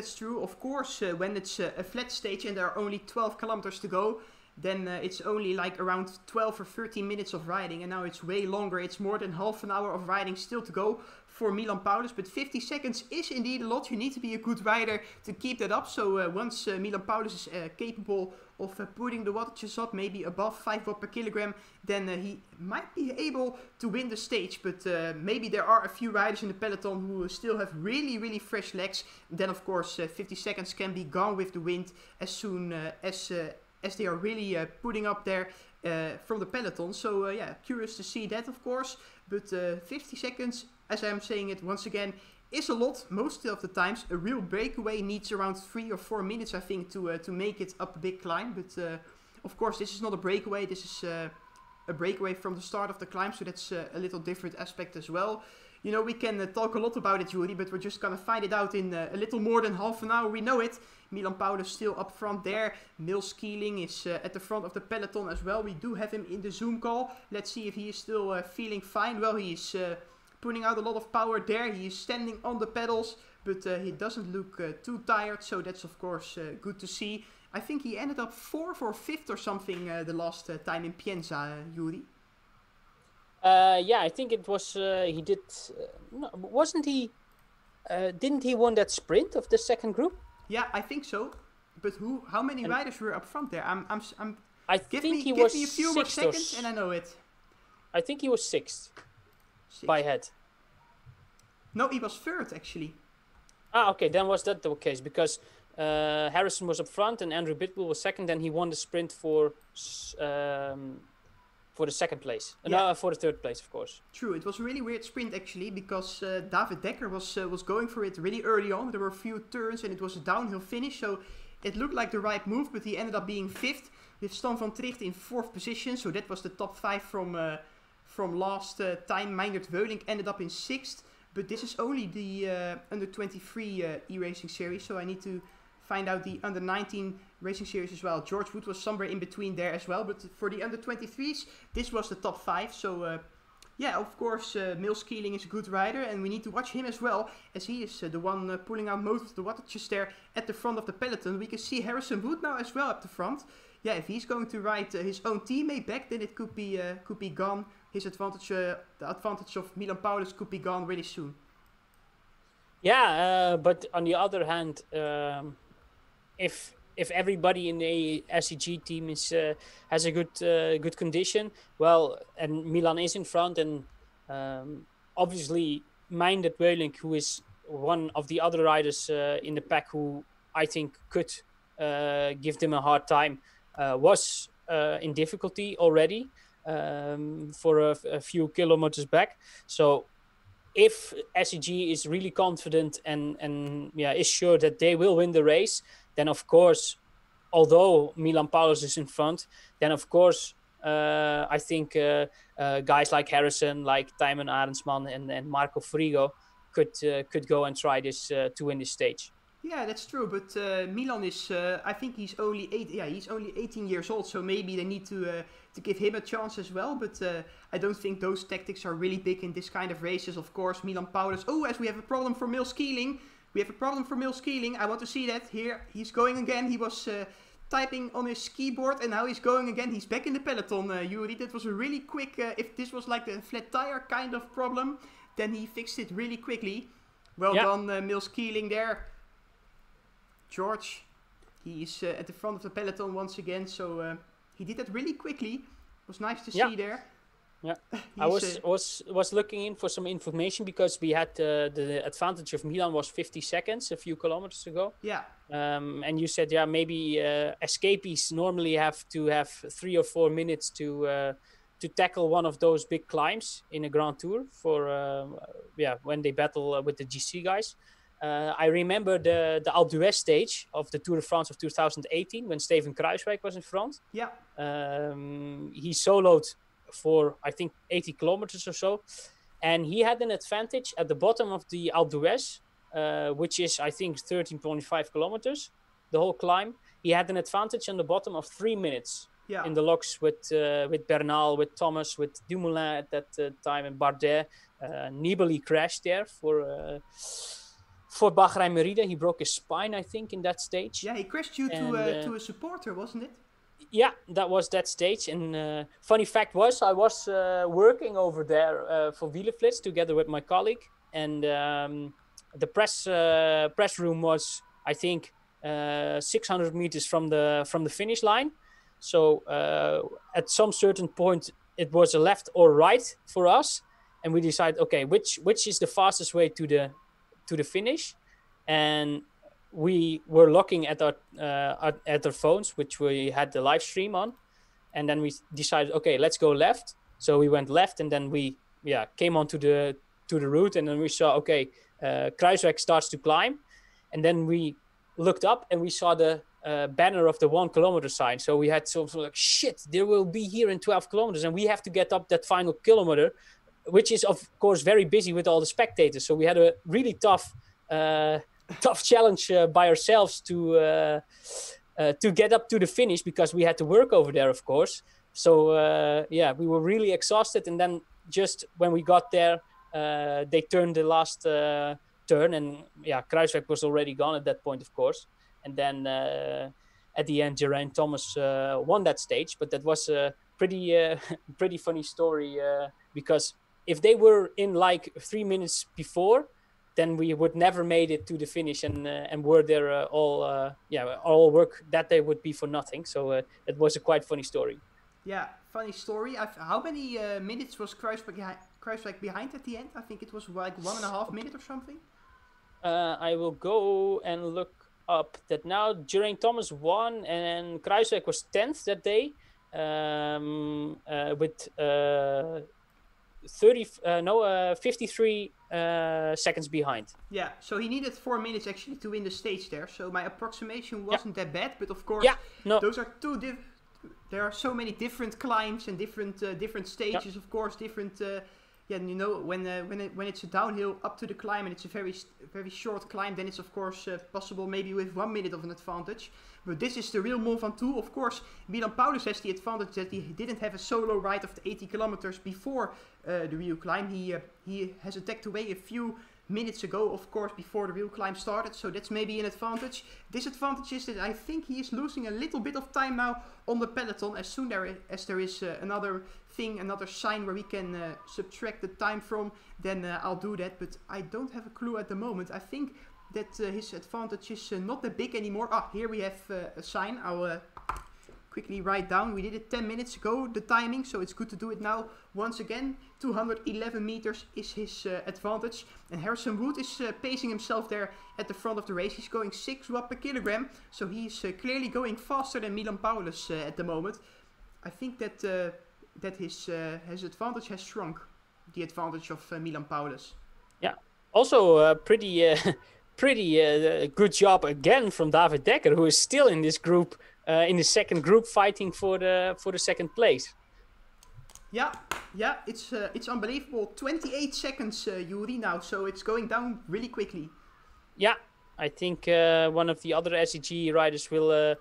Of course, when it's a flat stage and there are only 12 kilometers to go, then it's only like around 12 or 13 minutes of riding, and now it's way longer. It's more than half an hour of riding still to go for Milan Paulus, but 50 seconds is indeed a lot. You need to be a good rider to keep that up. So once Milan Paulus is capable of putting the wattages up, maybe above 5 watt per kilogram, then he might be able to win the stage. But maybe there are a few riders in the peloton who still have really, really fresh legs. Then of course 50 seconds can be gone with the wind as soon as they are really putting up there from the peloton. So curious to see that, of course. But 50 seconds, as I'm saying it once again, is a lot. Most of the times a real breakaway needs around 3 or 4 minutes, I think, to make it up a big climb. But of course this is not a breakaway, this is a breakaway from the start of the climb, so that's a little different aspect as well. You know, we can talk a lot about it, Yuri, but we're just going to find it out in a little more than half an hour. We know it. Milan Paulus still up front there. Mils Keeling is at the front of the peloton as well. We do have him in the Zoom call. Let's see if he is still feeling fine. Well, he is putting out a lot of power there. He is standing on the pedals, but he doesn't look too tired, so that's of course good to see. I think he ended up 4th or 5th or something the last time in Pienza, Yuri. Yeah, I think it was, he did, no, wasn't he, didn't he won that sprint of the second group? Yeah, I think so. But how many riders were up front there? Give me a few more seconds and I know it. I think he was sixth. By head. No, he was 3rd actually. Ah, okay, then was that the case, because Harrison was up front and Andrew Bitbull was second, and he won the sprint for the second place. No, for the third place, of course. True, it was a really weird sprint actually, because David Dekker was going for it really early on. There were a few turns and it was a downhill finish, so it looked like the right move, but he ended up being 5th, with Stan van Tricht in 4th position, so that was the top 5 from last time. Meindert Weulink ended up in 6th, but this is only the under 23 eRacing series, so I need to find out the under 19 racing series as well. George Wood was somewhere in between there as well, but for the under 23s, this was the top 5. So yeah, of course, Mils Keeling is a good rider, and we need to watch him as well, as he is the one pulling out most of the wattages there at the front of the peloton. We can see Harrison Wood now as well up the front. Yeah, if he's going to ride his own teammate back, then it could be gone. His advantage, the advantage of Milan Paulus could be gone really soon. Yeah, but on the other hand, if everybody in the SEG team is has a good condition, well, and Milan is in front, and obviously Meindert Weulink, who is one of the other riders in the pack who I think could give them a hard time, was in difficulty already for a few kilometers back. So if SEG is really confident and is sure that they will win the race, then of course, although Milan Paulus is in front, then of course I think guys like Harrison, like Tijmen Arendsman and Marco Frigo could go and try this to win this stage. Yeah, that's true, but Milan is, I think he's only 18 years old, so maybe they need to give him a chance as well, but I don't think those tactics are really big in this kind of races. Of course, Milan Paulus, as we have a problem for Mils Keeling. I want to see that. Here, he's going again. He was typing on his keyboard, and now he's going again. He's back in the peloton, Yuri. That was a really quick, if this was like the flat tire kind of problem, then he fixed it really quickly. Well done, Mils Keeling there. George, he is at the front of the peloton once again, so he did that really quickly. It was nice to see there. Yeah, I was looking in for some information, because we had the advantage of Milan was 50 seconds a few kilometers ago. Yeah. And you said, maybe escapees normally have to have 3 or 4 minutes to tackle one of those big climbs in a Grand Tour for when they battle with the GC guys. I remember the Alpe d'Huez stage of the Tour de France of 2018 when Steven Kruijswijk was in front. Yeah. He soloed for I think 80 kilometers or so, and he had an advantage at the bottom of the Alpe d'Huez, which is I think 13.5 kilometers, the whole climb. He had an advantage on the bottom of 3 minutes in the logs with Bernal, with Thomas, with Dumoulin at that time, and Bardet. Nibali crashed there for Bahrain Merida. He broke his spine, I think, in that stage. Yeah, he crashed due to a supporter, wasn't it? Yeah, that was that stage. And funny fact was, I was working over there for Wielerflits together with my colleague. And the press room was, I think, 600 meters from the finish line. So at some certain point, it was a left or right for us. And we decided, okay, which is the fastest way to the finish, and we were looking at our phones, which we had the live stream on, and then we decided, okay, let's go left. So we went left, and then we came onto the route, and then we saw, okay, Kruijswijk starts to climb, and then we looked up and we saw the banner of the 1 kilometer sign. So we had sort of like, shit, there will be here in 12 kilometers, and we have to get up that final kilometer which is of course very busy with all the spectators. So we had a really tough challenge by ourselves to get up to the finish, because we had to work over there, of course. So we were really exhausted, and then just when we got there, they turned the last turn, and Kruiswijk was already gone at that point, of course. And then at the end, Geraint Thomas won that stage, but that was a pretty funny story, because if they were in like 3 minutes before, then we would never made it to the finish, and were there all work that day would be for nothing. So it was a quite funny story. Yeah, funny story. How many minutes was Kruiswijk behind at the end? I think it was like 1.5 minutes or something. I will go and look up that now. Geraint Thomas won, and Kruiswijk was 10th that day, with 53 seconds behind. Yeah, so he needed 4 minutes actually to win the stage there. So my approximation wasn't that bad, but of course, those are there are so many different climbs and different stages. Of course, different. When it's a downhill up to the climb and it's a very short climb, then it's of course possible maybe with 1 minute of an advantage. But this is the real Mont Ventoux. Of course, Milan Paulus has the advantage that he didn't have a solo ride of the 80 kilometers before the real climb. He has attacked away a few minutes ago, of course, before the real climb started, so that's maybe an advantage. Disadvantage is that I think he is losing a little bit of time now on the peloton. As soon as there is another sign where we can subtract the time from, then I'll do that, but I don't have a clue at the moment. I think that his advantage is not that big anymore. Here we have a sign. I'll quickly write down. We did it 10 minutes ago, the timing, so it's good to do it now once again. 211 meters is his advantage, and Harrison Wood is pacing himself there at the front of the race. He's going 6 watts per kilogram, so he's clearly going faster than Milan Paulus at the moment. I think that his advantage has shrunk, the advantage of Milan Paulus. Yeah, also pretty good job again from David Dekker, who is still in this group, in the second group, fighting for the second place. Yeah, it's unbelievable. 28 seconds, Yuri, now, so it's going down really quickly. Yeah, I think one of the other SEG riders will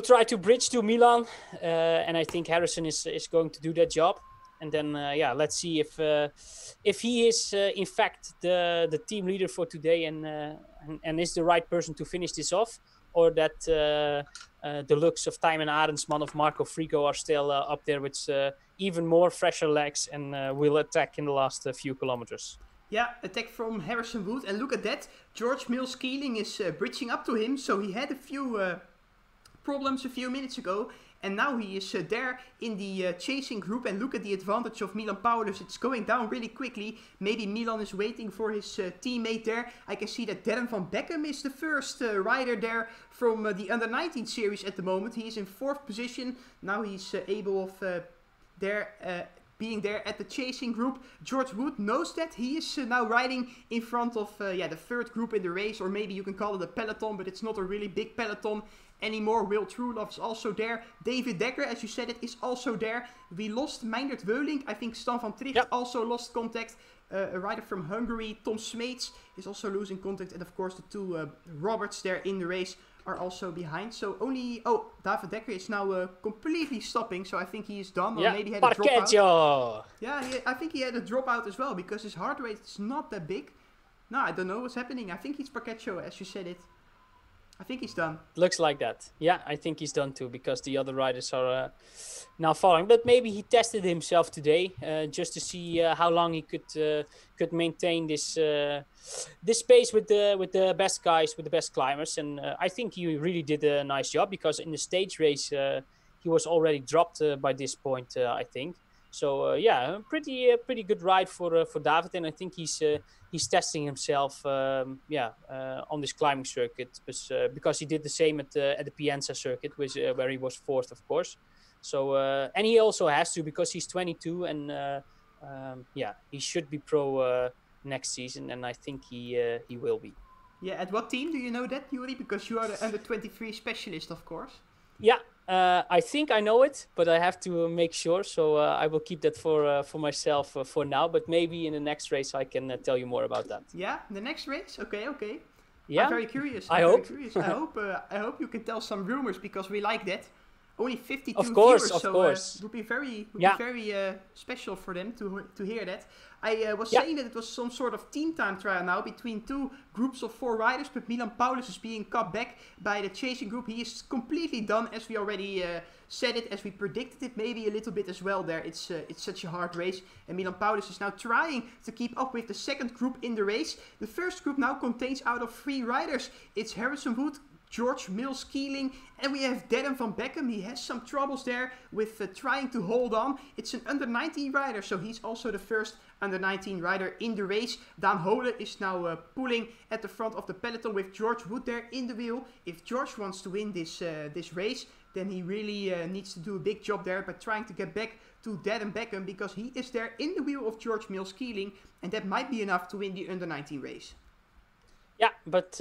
try to bridge to Milan, and I think Harrison is going to do that job. And then, let's see if he is in fact the team leader for today, and is the right person to finish this off, or that the looks of Tijmen Arendsman, of Marco Frigo, are still up there with even more fresher legs and will attack in the last few kilometers. Yeah, attack from Harrison Wood, and look at that. George Mills Keeling is bridging up to him, so he had a few problems a few minutes ago. And now he is there in the chasing group, and look at the advantage of Milan Paulus. It's going down really quickly. Maybe Milan is waiting for his teammate there. I can see that Darren van Beckham is the first rider there from the U19 series at the moment. He is in 4th position. Now he's able of being there at the chasing group. George Wood knows that. He is now riding in front of the 3rd group in the race, or maybe you can call it a peloton, but it's not a really big peloton anymore. Will Truelove is also there. David Dekker, as you said, it is also there. We lost Meindert Weuling. I think Stan van Tricht also lost contact. A rider from Hungary, Tom Smeets, is also losing contact. And of course the 2 Roberts there in the race are also behind. So only... David Dekker is now completely stopping. So I think he is done. Or maybe had a dropout. Yeah, I think he had a dropout as well, because his heart rate is not that big. No, I don't know what's happening. I think he's Parquecchio, as you said it. I think he's done. Looks like that. Yeah, I think he's done too, because the other riders are now following. But maybe he tested himself today just to see how long he could maintain this pace with the best guys, with the best climbers. And I think he really did a nice job, because in the stage race he was already dropped by this point, I think. So pretty good ride for David, and I think he's testing himself on this climbing circuit, because he did the same at the Pienza circuit, where he was 4th, of course. So and he also has to, because he's 22, and he should be pro next season, and I think he will be. Yeah, at what team do you know that, Yuri? Because you are the under-23 specialist, of course. Yeah, I think I know it, but I have to make sure. So I will keep that for myself for now. But maybe in the next race I can tell you more about that. Yeah, the next race. Okay, okay. Yeah, I'm very curious. I hope. I hope you can tell some rumors because we like that. Only 52 Of course, viewers, so would be very special for them to hear that. I was saying that it was some sort of team time trial now between two groups of 4 riders, but Milan Paulus is being cut back by the chasing group. He is completely done, as we already said it, as we predicted it, maybe a little bit as well there. It's such a hard race, and Milan Paulus is now trying to keep up with the second group in the race. The first group now contains out of 3 riders. It's Harrison Wood, George Mills Keeling, and we have Darren van Beckham. He has some troubles there with trying to hold on. It's an under 19 rider, so he's also the first under 19 rider in the race. Daan Hole is now pulling at the front of the peloton with George Wood there in the wheel. If George wants to win this race, then he really needs to do a big job there by trying to get back to Darren Beckham, because he is there in the wheel of George Mills Keeling, and that might be enough to win the under 19 race. Yeah, but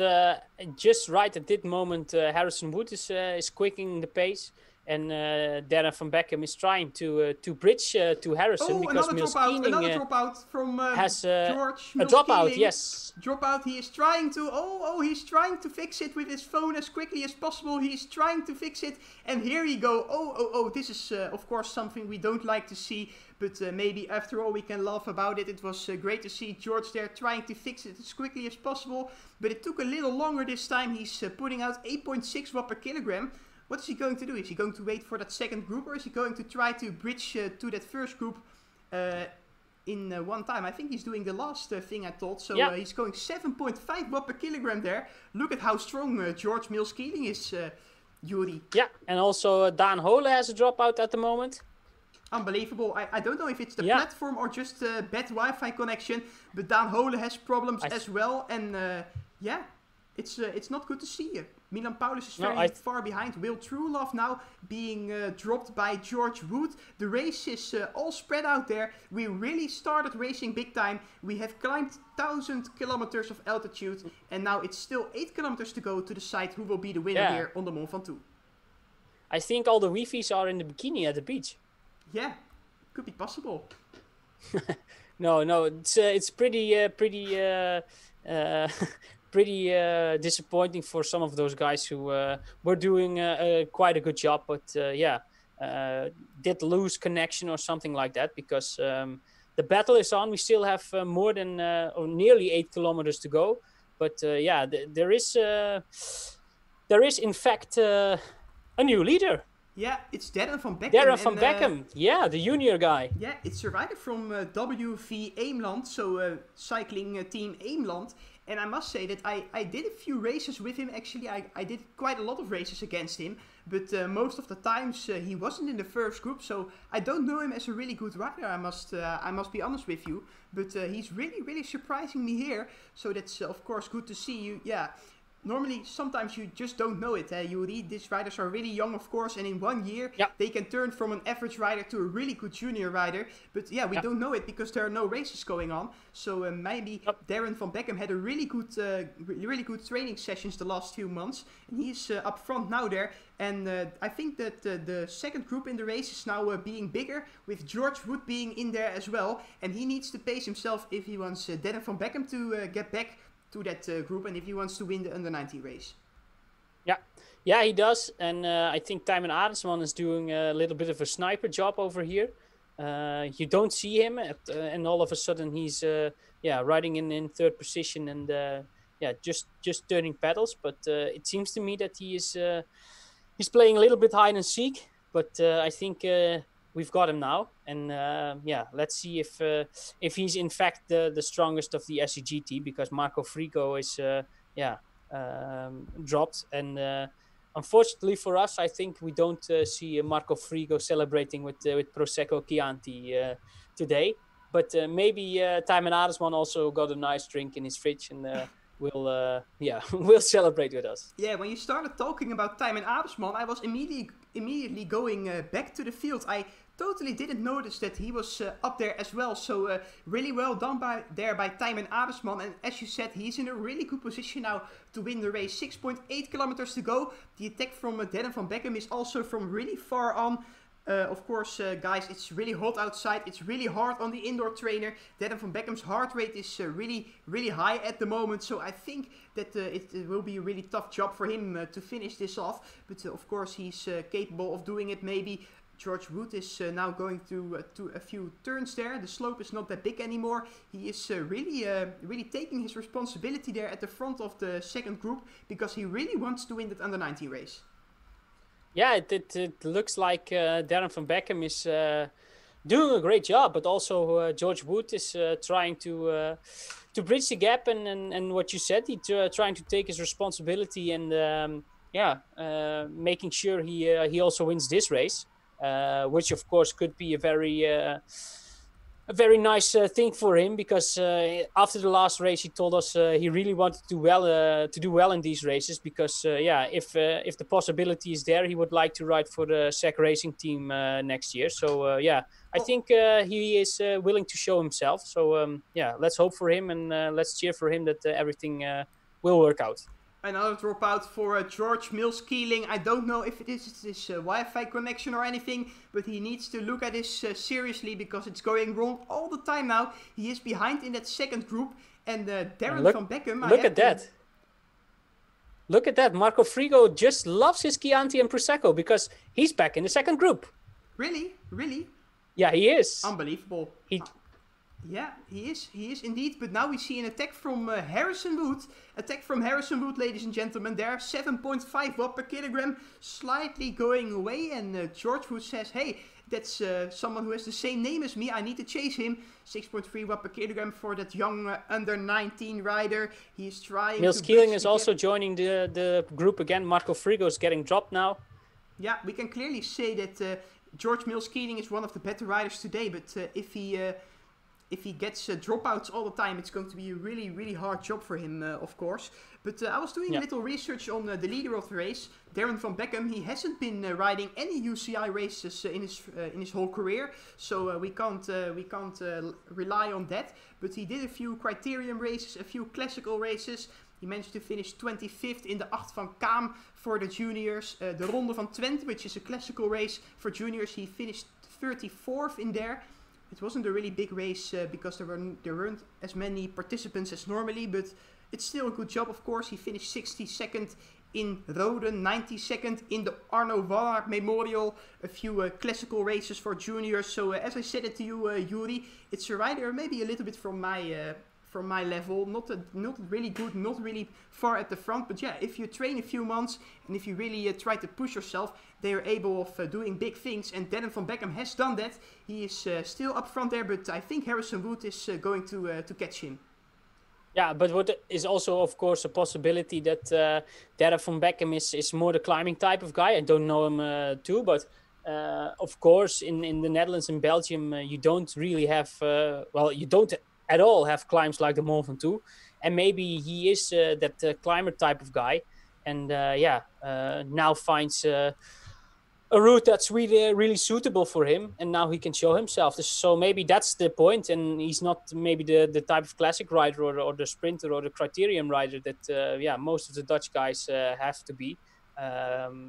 just right at this moment, Harrison Wood is quickening the pace, and Darren van Beckham is trying to bridge to Harrison because Mills Keeling another dropout from has George Mills a dropout. Keeling. Yes, Dropout. He is trying to he's trying to fix it with his phone as quickly as possible. He's trying to fix it, and here he go. This is of course something we don't like to see. But maybe after all we can laugh about it. It was great to see George there trying to fix it as quickly as possible. But it took a little longer this time. He's putting out 8.6 watt per kilogram. What is he going to do? Is he going to wait for that second group, or is he going to try to bridge to that first group in one time? I think he's doing the last thing I thought. So he's going 7.5 watt per kilogram there. Look at how strong George Mills Keeling is, Yuri. Yeah, and also Daan Hole has a dropout at the moment. Unbelievable. I don't know if it's the platform or just bad Wi-Fi connection, but Daan Hole has problems as well, and it's not good to see. Milan Paulus is very far behind. Will Truelove now being dropped by George Wood. The race is all spread out there. We really started racing big time. We have climbed 1,000 kilometers of altitude, and now it's still 8 kilometers to go to decide who will be the winner here on the Mont Ventoux. I think all the Wi-Fi's are in the bikini at the beach. Yeah, could be possible. No, it's pretty disappointing for some of those guys who were doing quite a good job, but did lose connection or something like that, because the battle is on. We still have more than or nearly 8 kilometers to go, but there is in fact a new leader. Yeah, it's Darren van Beckham. Darren van Beckham, the junior guy. Yeah, it's a rider from WV Eemland, so cycling team Eemland. And I must say that I did a few races with him. Actually, I did quite a lot of races against him. But most of the times he wasn't in the first group. So I don't know him as a really good rider, I must be honest with you. But he's really, really surprising me here. So that's of course good to see you. Yeah. Normally, sometimes you just don't know it. Yuri, these riders are really young, of course, and in 1 year they can turn from an average rider to a really good junior rider. But we don't know it because there are no races going on. So maybe Darren van Beckham had a really good training sessions the last few months, and he's up front now there. And I think that the second group in the race is now being bigger, with George Wood being in there as well, and he needs to pace himself if he wants Darren van Beckham to get back to that group, and if he wants to win the under 19 race. Yeah, he does, and I think Tijmen Arendsman is doing a little bit of a sniper job over here. You don't see him, and all of a sudden he's riding in third position and just turning pedals. But it seems to me that he's playing a little bit hide and seek. But I think we've got him now, and let's see if he's in fact the strongest of the SEG team, because Marco Frigo is dropped, and unfortunately for us, I think we don't see Marco Frigo celebrating with Prosecco Chianti today. But maybe Tijmen Arendsman also got a nice drink in his fridge, and will celebrate with us. Yeah, when you started talking about Tijmen Arendsman, I was immediately going back to the field. I totally didn't notice that he was up there as well. So really well done by Tijmen Adelsman. And as you said, he's in a really good position now to win the race. 6.8 kilometers to go. The attack from Dennis van Beckham is also from really far on. Of course, guys, it's really hot outside. It's really hard on the indoor trainer. Dennis van Beckham's heart rate is really high at the moment. So I think that it will be a really tough job for him to finish this off. But of course, he's capable of doing it. Maybe George Wood is now going to a few turns there. The slope is not that big anymore. He is really taking his responsibility there at the front of the second group, because he really wants to win that under 19 race. Yeah, it looks like Darren van Beckham is doing a great job, but also George Wood is trying to bridge the gap, and what you said, he's trying to take his responsibility and making sure he also wins this race, which of course could be a very nice thing for him, because after the last race he told us he really wanted to do well in these races, because if the possibility is there, he would like to ride for the SEG racing team next year. So I think he is willing to show himself. So let's hope for him, and let's cheer for him that everything will work out. Another dropout for George Mills Keeling. I don't know if it is his Wi-Fi connection or anything, but he needs to look at this seriously, because it's going wrong all the time now. He is behind in that second group, and Darren van Beckham... Look at that. Look at that. Marco Frigo just loves his Chianti and Prosecco, because he's back in the second group. Really? Really? Yeah, he is. Unbelievable. Yeah, he is indeed. But now we see an attack from Harrison Wood. Attack from Harrison Wood, ladies and gentlemen. There, 7.5 watt per kilogram, slightly going away. And George Wood says, hey, that's someone who has the same name as me. I need to chase him. 6.3 watt per kilogram for that young under 19 rider. He's trying. Mills Keeling is also joining the group again. Marco Frigo is getting dropped now. Yeah, we can clearly say that George Mills Keeling is one of the better riders today. But if he gets dropouts all the time, it's going to be a really hard job for him, of course. But I was doing a little research on the leader of the race, Darren van Beckham. He hasn't been riding any UCI races in his whole career, so we can't rely on that. But he did a few criterium races, a few classical races. He managed to finish 25th in the Acht van Kaam for the juniors. The Ronde van Twente, which is a classical race for juniors, he finished 34th in there. It wasn't a really big race because there weren't as many participants as normally, but it's still a good job, of course. He finished 62nd in Roden, 92nd in the Arno Wallaert Memorial, a few classical races for juniors. So as I said it to you, Yuri, it's a rider maybe a little bit from my level, not really good, not really far at the front, but yeah, if you train a few months and if you really try to push yourself, they are able of doing big things, and Darren van Beckham has done that. He is still up front there, but I think Harrison Wood is going to catch him. Yeah, but what is also, of course, a possibility that Darren van Beckham is more the climbing type of guy. I don't know him too, but of course, in the Netherlands and Belgium, you don't really have, you don't at all have climbs like the Mont Ventoux, and maybe he is that climber type of guy, and now finds a route that's really suitable for him, and now he can show himself. So maybe that's the point, and he's not maybe the type of classic rider or the sprinter or the criterium rider that most of the Dutch guys have to be.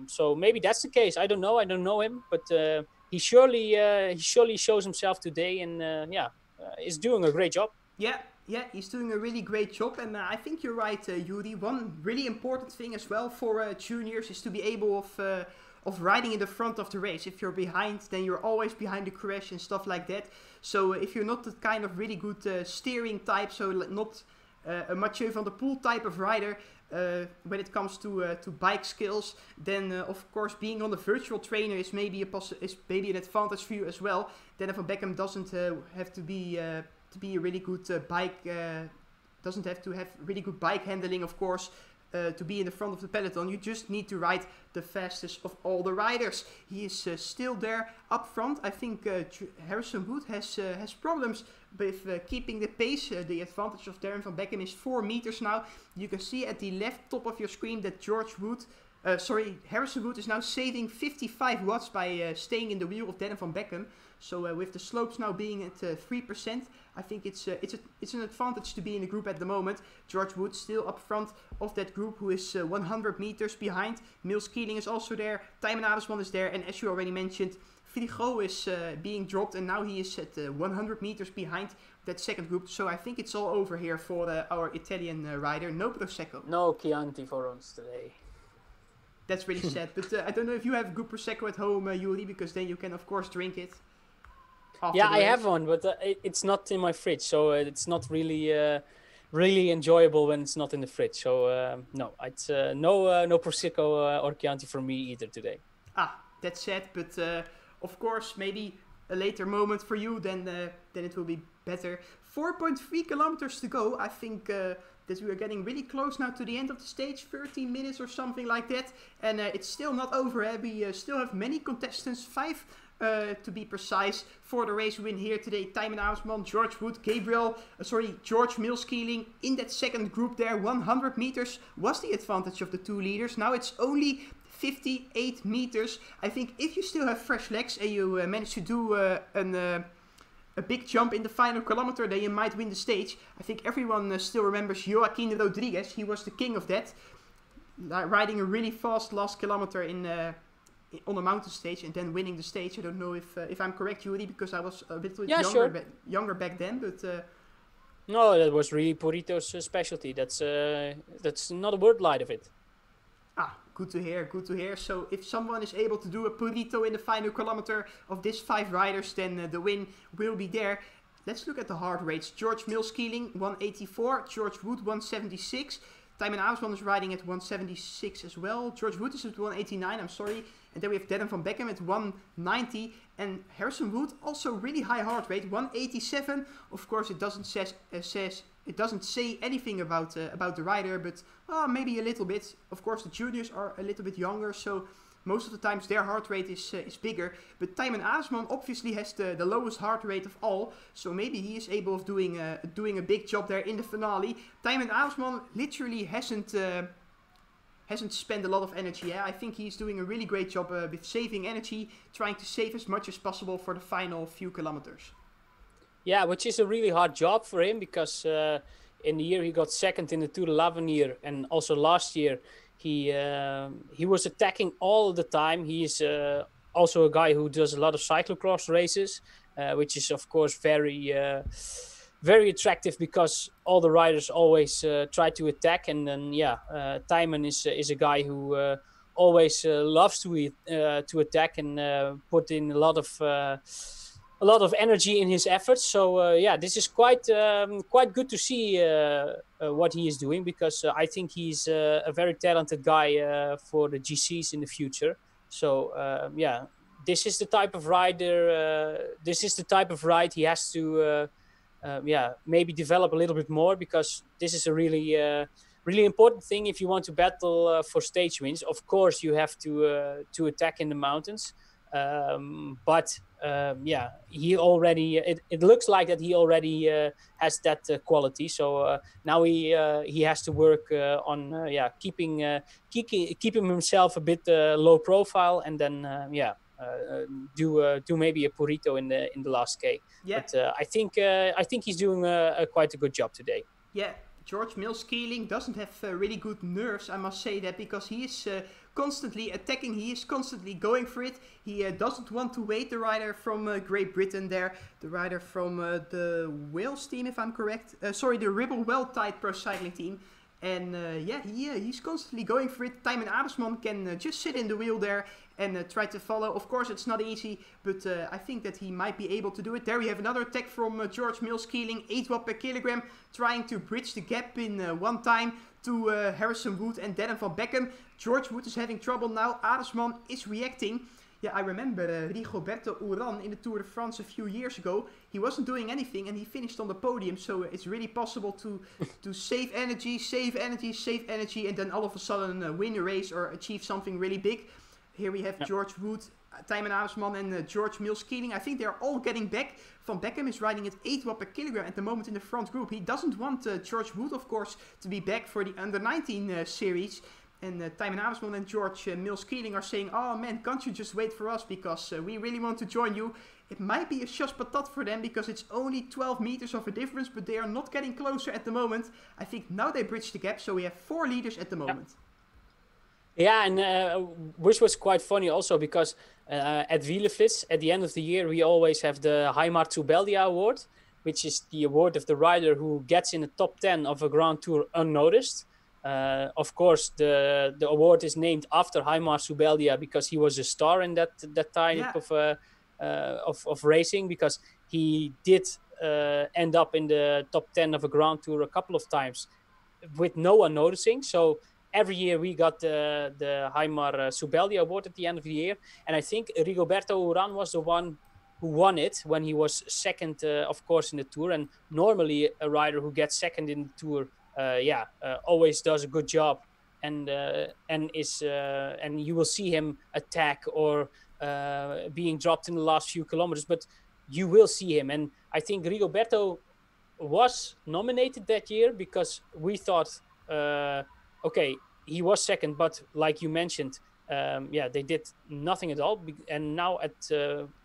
So maybe that's the case. I don't know him, but he surely shows himself today, and is doing a great job. Yeah, he's doing a really great job, and I think you're right, Yuri. One really important thing as well for juniors is to be able of riding in the front of the race. If you're behind, then you're always behind the crash and stuff like that. So if you're not the kind of really good steering type, so not a Mathieu van der Poel type of rider, when it comes to bike skills, then of course being on the virtual trainer is maybe an advantage for you as well. Then Van Beckham doesn't have to be a really good bike, doesn't have to have really good bike handling, of course. To be in the front of the peloton, you just need to ride the fastest of all the riders. He is still there up front. I think Harrison Wood has problems with keeping the pace. The advantage of Darren van Beckham is 4 meters now. You can see at the left top of your screen that George Wood Harrison Wood is now saving 55 watts by staying in the wheel of Dennis van Beckham. So with the slopes now being at 3%, I think it's an advantage to be in the group at the moment. George Wood still up front of that group, who is 100 meters behind. Mills Keeling is also there. Tijmen Adelsman is there, and as you already mentioned, Frigo is being dropped, and now he is at 100 meters behind that second group. So I think it's all over here for our Italian rider. No Prosecco. No Chianti for us today. That's really sad, but I don't know if you have good Prosecco at home, Yuri, because then you can of course drink it. Yeah, I have one, but it's not in my fridge, so it's not really enjoyable when it's not in the fridge. So no, it's no Prosecco or Chianti for me either today. That's sad, but of course maybe a later moment for you, then it will be better. 4.3 kilometers to go. I think that we are getting really close now to the end of the stage, 13 minutes or something like that, and it's still not over. We still have many contestants, 5 to be precise, for the race win here today. Tijmen Adelsman, George Wood, George Mills Keeling in that second group there. 100 meters was the advantage of the two leaders. Now it's only 58 meters. I think if you still have fresh legs and you manage to do a big jump in the final kilometer, then you might win the stage. I think everyone still remembers Joaquin Rodriguez. He was the king of that, riding a really fast last kilometer on the mountain stage and then winning the stage. I don't know if I'm correct, Yuri, because I was a bit younger back then, but no, that was really Purito's specialty. That's not a word lie of it. Good to hear. So if someone is able to do a Purito in the final kilometer of this 5 riders, then the win will be there. Let's look at the heart rates. George Mills Keeling 184, George Wood 176. Tijmen Adelsman is riding at 176 as well. George Wood is at 189, I'm sorry. And then we have Dennis van Beckham at 190. And Harrison Wood, also really high heart rate, 187. Of course, it doesn't say anything about the rider, but maybe a little bit. Of course, the juniors are a little bit younger, so most of the times their heart rate is bigger. But Tijmen Adelsman obviously has the lowest heart rate of all, so maybe he is able of doing a big job there in the finale. Tijmen Adelsman literally hasn't spent a lot of energy. Yeah? I think he's doing a really great job with saving energy, trying to save as much as possible for the final few kilometers. Yeah, which is a really hard job for him, because in the year he got second in the 2011 year, and also last year he was attacking all the time. He's also a guy who does a lot of cyclocross races, which is of course very attractive, because all the riders always try to attack, and then Tijmen is a guy who always loves to attack and put in a lot of energy in his efforts. So this is quite good to see what he is doing, because I think he's a very talented guy for the GCs in the future. So this is the type of rider. This is the type of ride he has to maybe develop a little bit more, because this is a really important thing if you want to battle for stage wins. Of course, you have to attack in the mountains. He already. It looks like that he already has that quality. So now he has to work on keeping himself a bit low profile, and then do maybe a Purito in the last K. Yeah. But I think he's doing quite a good job today. Yeah. George Mills Keeling doesn't have really good nerves, I must say that, because he is constantly attacking, he is constantly going for it. He doesn't want to wait, the rider from Great Britain there, the rider from the Wales team, if I'm correct. The Ribble Well-Tide Pro Cycling team. And he's constantly going for it. Tijmen Adelsman can just sit in the wheel there and try to follow. Of course, it's not easy, but I think that he might be able to do it. There we have another attack from George Mills Keeling, 8 watt per kilogram, trying to bridge the gap in one time to Harrison Wood and Dennis van Beckham. George Wood is having trouble now. Adelsman is reacting. Yeah, I remember Rigoberto Urán in the Tour de France a few years ago. He wasn't doing anything and he finished on the podium. So it's really possible to save energy, and then all of a sudden win a race or achieve something really big. Here we have George Wood, Tijmen Adelsman and George Mills Keeling. I think they're all getting back. Van Beckham is riding at 8 watt per kilogram at the moment in the front group. He doesn't want George Wood, of course, to be back for the under-19 series. And Tijmen Arendsman and George Mills-Keeling are saying, oh man, can't you just wait for us, because we really want to join you. It might be a shot patat for them, because it's only 12 meters of a difference, but they are not getting closer at the moment. I think now they bridge the gap, so we have 4 leaders at the moment. Yeah, and which was quite funny also, because at Wielerflits, at the end of the year, we always have the Heimar Zubeldia Award, which is the award of the rider who gets in the top 10 of a Grand Tour unnoticed. Of course, the award is named after Heimar Zubeldia because he was a star in that type of racing, because he did end up in the top 10 of a Grand Tour a couple of times with no one noticing. So every year we got the Heimar Zubeldia award at the end of the year. And I think Rigoberto Urán was the one who won it when he was second, of course, in the Tour. And normally a rider who gets second in the Tour always does a good job, and you will see him attack or being dropped in the last few kilometers, but you will see him. And I think Rigoberto was nominated that year because we thought, okay, he was second, but like you mentioned, they did nothing at all. And now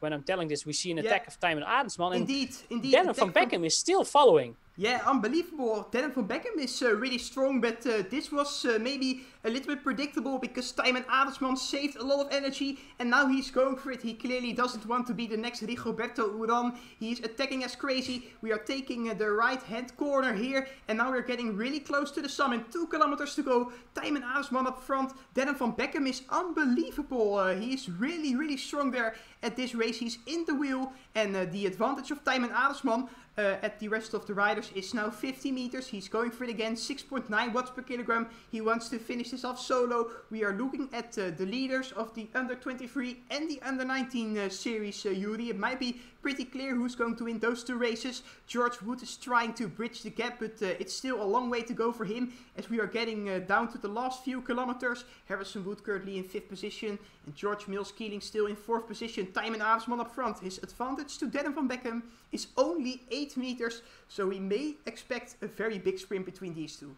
when I'm telling this, we see an attack of Tijmen Arendsman, and Indeed. Darren van Beckham is still following. Yeah, unbelievable. Darren van Beckham is really strong, but this was maybe a little bit predictable, because Tijmen Arendsman saved a lot of energy and now he's going for it. He clearly doesn't want to be the next Rigoberto Urán. He's attacking as crazy. We are taking the right-hand corner here, and now we're getting really close to the summit. 2 kilometers to go. Tijmen Arendsman up front. Darren van Beckham is unbelievable. He is really, really strong there at this race. He's in the wheel, and the advantage of Tijmen Arendsman at the rest of the riders is now 50 meters. He's going for it again, 6.9 watts per kilogram. He wants to finish this off solo. We are looking at the leaders of the under 23 and the under 19 series, Yuri. It might be pretty clear who's going to win those 2 races. George Wood is trying to bridge the gap, but it's still a long way to go for him as we are getting down to the last few kilometers. Harrison Wood currently in 5th position, and George Mills-Keeling still in 4th position. Tijmen Arendsman up front. His advantage to Darren van Beckham is only 8 meters, so we may expect a very big sprint between these 2.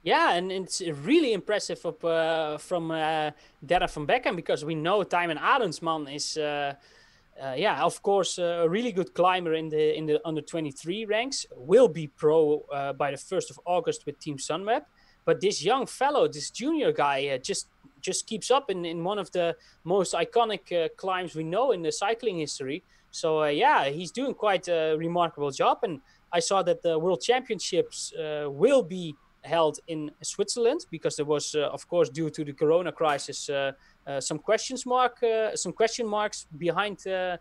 Yeah, and it's really impressive from Darren van Beckham, because we know Tijmen Arendsman is, of course, a really good climber in the under 23 ranks. Will be pro by the 1st of August with Team Sunweb. But this young fellow, this junior guy, just keeps up in one of the most iconic climbs we know in the cycling history. So he's doing quite a remarkable job. And I saw that the World Championships will be held in Switzerland, because there was, of course, due to the Corona crisis, some question marks behind the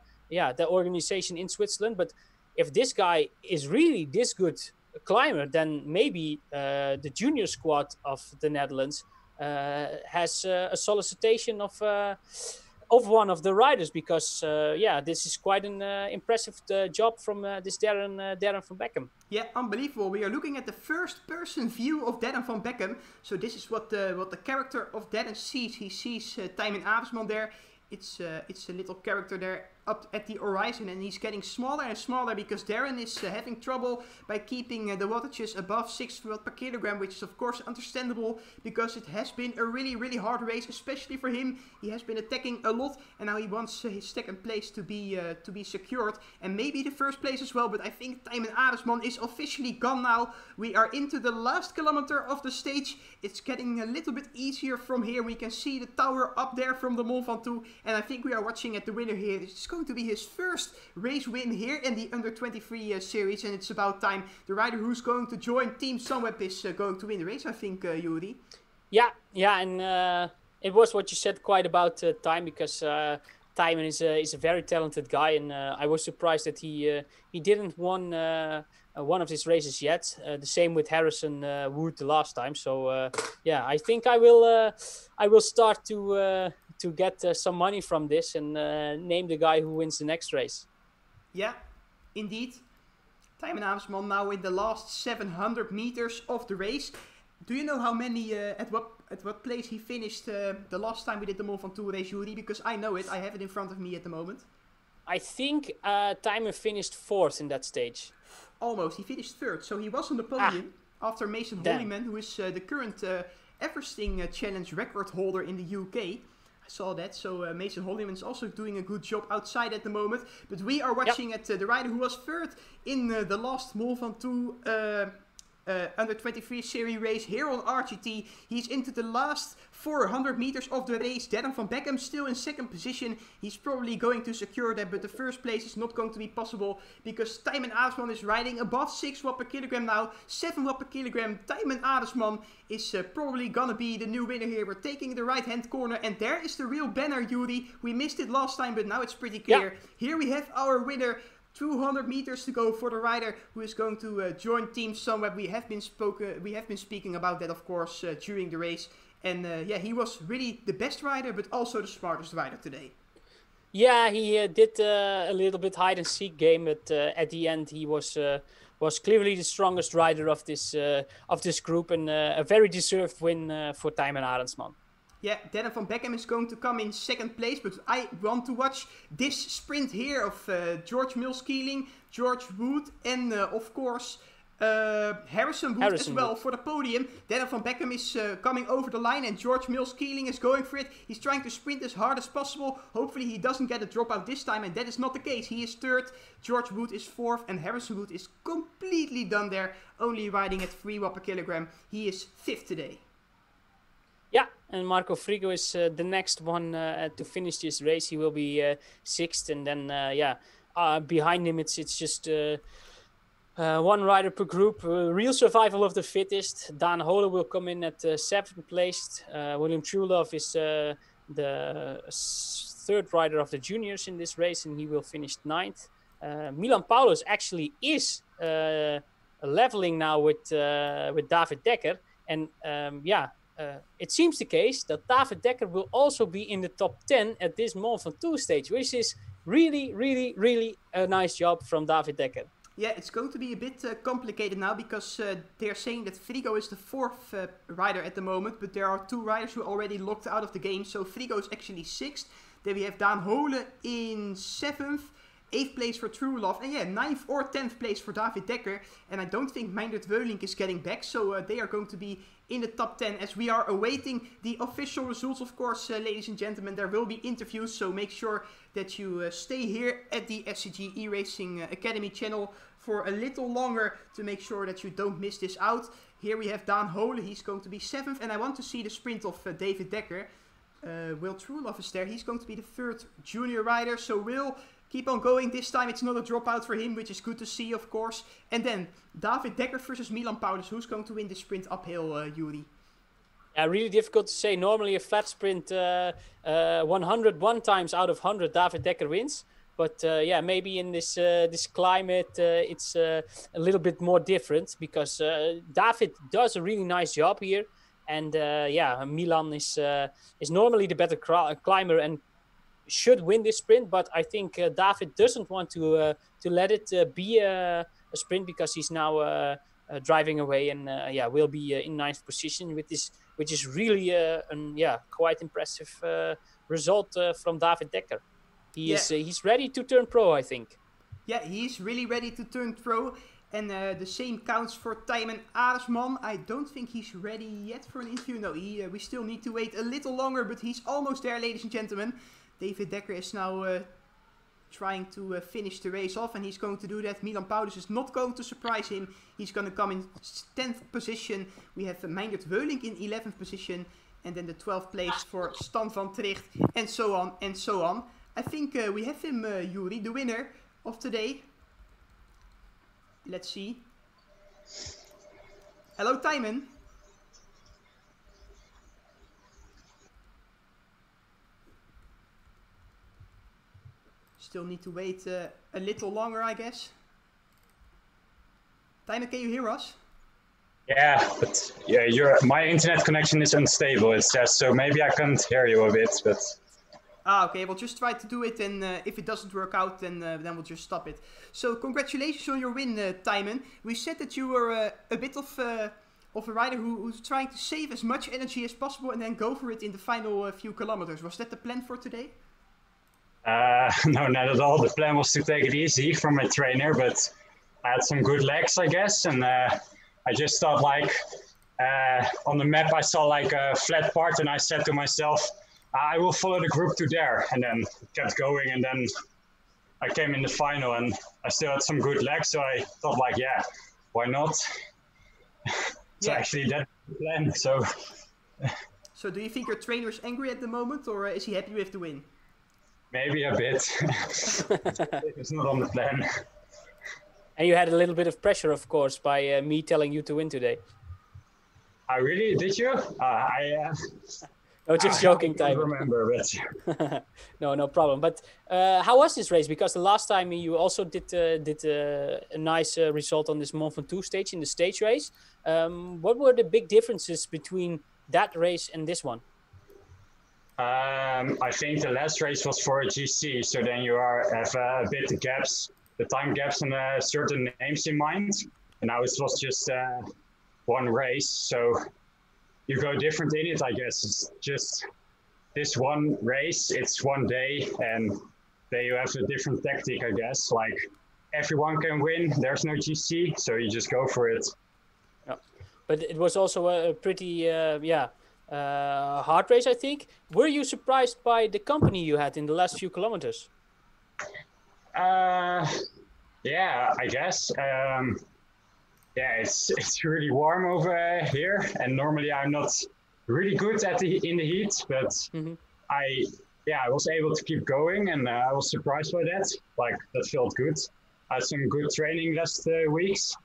organization in Switzerland. But if this guy is really this good climber, then maybe the junior squad of the Netherlands has a solicitation of one of the riders, because this is quite an impressive job from this Darren van Beckham. Yeah, unbelievable. We are looking at the first-person view of Darren van Beckham. So this is what the character of Darren sees. He sees Tijmen Arendsman there. It's a little character there up at the horizon, and he's getting smaller and smaller because Darren is having trouble by keeping the wattages above 6 watt per kilogram, which is of course understandable because it has been a really, really hard race, especially for him. He has been attacking a lot, and now he wants his 2nd place to be secured, and maybe the 1st place as well. But I think Tijmen Arendsman is officially gone now. We are into the last kilometer of the stage. It's getting a little bit easier from here. We can see the tower up there from the Mont Ventoux, and I think we are watching at the winner here. It's going to be his first race win here in the under 23 series, and it's about time. The rider who's going to join Team Sunweb is going to win the race, I think, Yuri. Yeah, and it was what you said quite about time, because Tijmen is a very talented guy, and I was surprised that he didn't won one of his races yet. The same with Harrison Wood the last time. So I think I will start to get some money from this and name the guy who wins the next race. Yeah, indeed. Tijmen Arendsman now in the last 700 meters of the race. Do you know how many, at what place he finished the last time we did the Mont Ventoux race, Yuri? Because I know it, I have it in front of me at the moment. I think Tijmen finished 4th in that stage. Almost, he finished 3rd, so he was on the podium after Mason Holyman, who is the current Everesting Challenge record holder in the UK. I saw that, so Mason Holliman's also doing a good job outside at the moment. But we are watching at the rider who was third in the last Mont Ventoux under 23 series race here on RGT. He's into the last 400 meters of the race. Darren van Beckham still in second position. He's probably going to secure that, but the first place is not going to be possible because Tijmen Aresman is riding above 6 watt per kilogram now. 7 watt per kilogram. Tijmen Aresman is probably gonna be the new winner here. We're taking the right hand corner, and there is the real banner, Yuri. We missed it last time, but now it's pretty clear. Yeah. Here we have our winner. 200 meters to go for the rider who is going to join Team Sunweb. We have been speaking about that, of course, during the race. And yeah, he was really the best rider, but also the smartest rider today. Yeah, he did a little bit hide and seek game, but at the end he was clearly the strongest rider of this group, and a very deserved win for Tijmen Aresman. Yeah, Darren van Beckham is going to come in second place, but I want to watch this sprint here of George Mills-Keeling, George Wood, and of course Harrison Wood as well for the podium. Darren van Beckham is coming over the line, and George Mills-Keeling is going for it. He's trying to sprint as hard as possible. Hopefully he doesn't get a dropout this time, and that is not the case. He is third, George Wood is fourth, and Harrison Wood is completely done there, only riding at 3 watt per kilogram. He is fifth today. Yeah, and Marco Frigo is the next one to finish this race. He will be sixth, and then behind him it's just one rider per group. Real survival of the fittest. Daan Hole will come in at seventh place. William Truelove is the third rider of the juniors in this race, and he will finish ninth. Milan Paulus actually is leveling now with David Dekker, and it seems the case that David Dekker will also be in the top 10 at this Mont Ventoux stage, which is really, really, really a nice job from David Dekker. Yeah, it's going to be a bit complicated now because they're saying that Frigo is the fourth rider at the moment, but there are 2 riders who are already locked out of the game. So Frigo is actually sixth. Then we have Daan Hole in seventh. 8th place for Truelove, and yeah, 9th or 10th place for David Dekker. And I don't think Meindert Weulink is getting back, so they are going to be in the top 10 as we are awaiting the official results. Of course, ladies and gentlemen, there will be interviews, so make sure that you stay here at the SEG eRacing Academy channel for a little longer to make sure that you don't miss this out. Here we have Daan Hole, he's going to be 7th, and I want to see the sprint of David Dekker. Will Truelove is there, he's going to be the 3rd junior rider, so Will keep on going. This time it's not a dropout for him, which is good to see, of course. And then David Dekker versus Milan Paulus. Who's going to win this sprint uphill, Yuri? Yeah, really difficult to say. Normally a flat sprint 101 times out of 100 David Dekker wins. But yeah, maybe in this climate it's a little bit more different because David does a really nice job here. And yeah, Milan is normally the better climber and should win this sprint, but I think David doesn't want to let it be a sprint because he's now driving away and yeah, will be in ninth position with this, which is really quite impressive result from David Dekker. He's ready to turn pro, I think. Yeah, he's really ready to turn pro. And the same counts for Tijmen Aresman. I don't think he's ready yet for an interview. No, we still need to wait a little longer, but he's almost there, ladies and gentlemen. David Dekker is now trying to finish the race off, and he's going to do that. Milan Paulus is not going to surprise him. He's going to come in 10th position. We have Meindert Weulink in 11th position, and then the 12th place for Stan van Tricht, and so on and so on. I think we have him, Yuri, the winner of today. Let's see. Hello, Tijmen. Still need to wait a little longer, I guess. Tijmen, can you hear us? Yeah, but yeah, my internet connection is unstable. It's just so maybe I can't hear you a bit, but. Okay, we'll just try to do it, and if it doesn't work out, then we'll just stop it. So, congratulations on your win, Tijmen. We said that you were a bit of a rider who's trying to save as much energy as possible and then go for it in the final few kilometers. Was that the plan for today? No, not at all. The plan was to take it easy from my trainer, but I had some good legs, I guess, and I just thought, like, on the map I saw like a flat part, and I said to myself, I will follow the group to there, and then kept going, and then I came in the final, and I still had some good legs, so I thought like, yeah, why not? So actually that's the plan. So do you think your trainer is angry at the moment, or is he happy with the win? Maybe a bit. It's not on the plan. And you had a little bit of pressure, of course, by me telling you to win today. Really? Did you? No, just joking, I don't Tijmen. remember, but No problem. But how was this race? Because the last time you also did a nice result on this Mont Ventoux stage in the stage race. What were the big differences between that race and this one? I think the last race was for a GC, so then you have a bit the gaps, the time gaps, and certain names in mind. And now it was just one race, so you go different in it, I guess. It's just this one race, it's one day, and then you have a different tactic, I guess. Like everyone can win, there's no GC, so you just go for it. Yeah. But it was also a pretty, hard race, I think. Were you surprised by the company you had in the last few kilometers? Yeah, I guess. Yeah, it's really warm over here, and normally I'm not really good in the heat, but I was able to keep going, and I was surprised by that. Like, that felt good. I had some good training last weeks,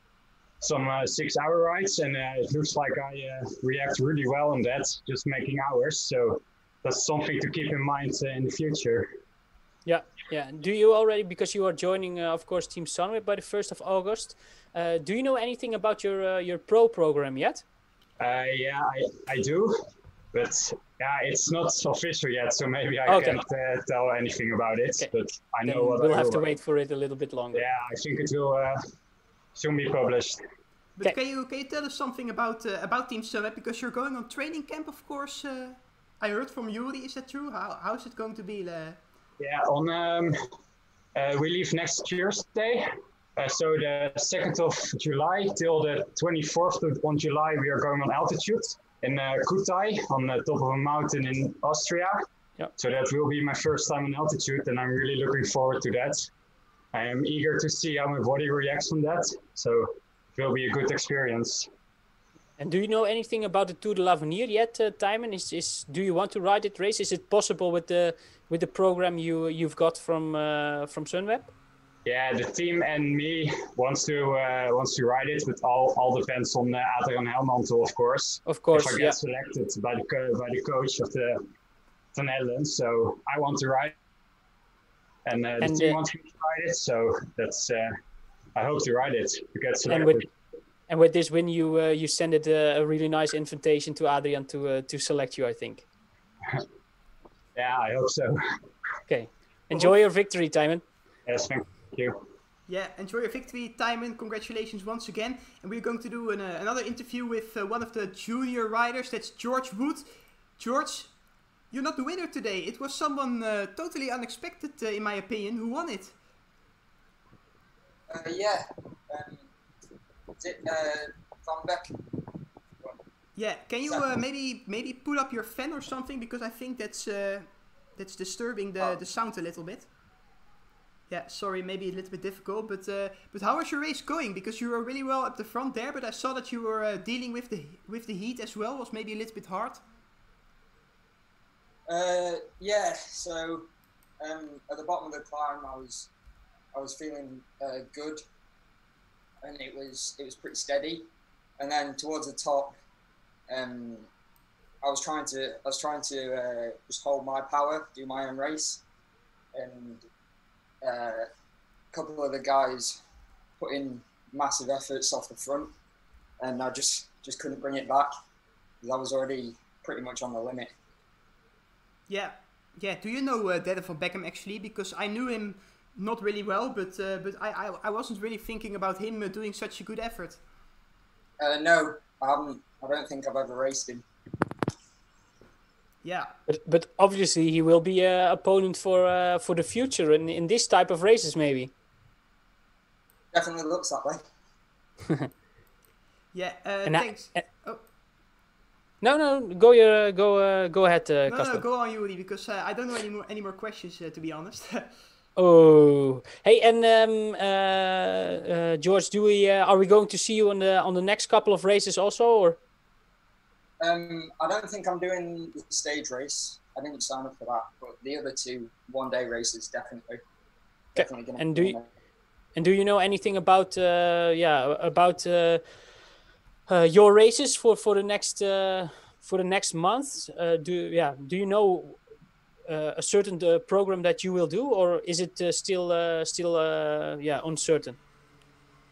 some 6-hour rides, and it looks like I react really well on that, just making hours. So that's something to keep in mind in the future. Yeah. Do you already, because you are joining, of course, Team Sunweb by the 1st of August, do you know anything about your pro program yet? Yeah, I do, but yeah, it's not official yet, so maybe I can't tell anything about it. Okay. But I know then what we'll have to wait for it a little bit longer. Yeah, I think it will soon be published. But can you tell us something about Team Sunweb, because you're going on training camp, of course. I heard from Yuri. Is that true? How's it going to be? Yeah, we leave next Tuesday. So the 2nd of July till the 24th of July, we are going on altitude in Kutai, on the top of a mountain in Austria. Yep. So that will be my first time on altitude, and I'm really looking forward to that. I am eager to see how my body reacts on that. So it will be a good experience. And do you know anything about the Tour de l'Avenir yet, Tijmen? Do you want to ride that race? Is it possible with the program you've got from Sunweb? Yeah, the team and me wants to ride it, but all depends on Adrian Helmantel, of course. Of course, if I get selected by the coach of the Netherlands, so I want to ride, and the team wants me to ride it. So that's I hope to ride it to get selected. And with this win, you send it a really nice invitation to Adrian to select you, I think. Yeah, I hope so. Okay, enjoy your victory, Tijmen. Yes, thank you. Yeah, enjoy your victory, Tijmen. Congratulations once again. And we're going to do another interview with one of the junior riders. That's George Wood. George, you're not the winner today. It was someone totally unexpected, in my opinion, who won it. Is it Van Beck? Yeah, can you maybe put up your fan or something, because I think that's disturbing the sound a little bit. Yeah, sorry, maybe a little bit difficult, but how was your race going? Because you were really well at the front there, but I saw that you were dealing with the heat as well. Was maybe a little bit hard. Yeah. So at the bottom of the climb, I was feeling good, and it was pretty steady, and then towards the top, I was trying to just hold my power, do my own race, and a couple of the guys put in massive efforts off the front, and I just couldn't bring it back because I was already pretty much on the limit. Yeah. Do you know Dennis van Beckham actually? Because I knew him not really well, but I wasn't really thinking about him doing such a good effort. No, I haven't. I don't think I've ever raced him. Yeah, but obviously he will be an opponent for the future in this type of races, maybe. Definitely looks that way. Yeah. And thanks. No, go ahead, No, Casper. go on, Yuri, because I don't know any more questions, to be honest. Oh, hey, and George, are we going to see you on the next couple of races also, or? I don't think I'm doing the stage race. I didn't sign up for that, but the other two one-day races definitely going to. And do you know anything about your races for the next month? Do you know a certain program that you will do, or is it still uncertain?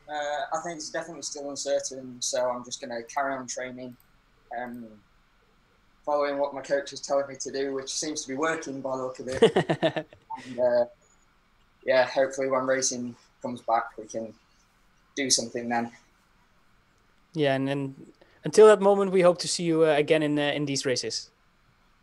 I think it's definitely still uncertain, so I'm just going to carry on training, following what my coach is telling me to do, which seems to be working by the look of it. And hopefully when racing comes back, we can do something then. Yeah, and until that moment, we hope to see you again in these races.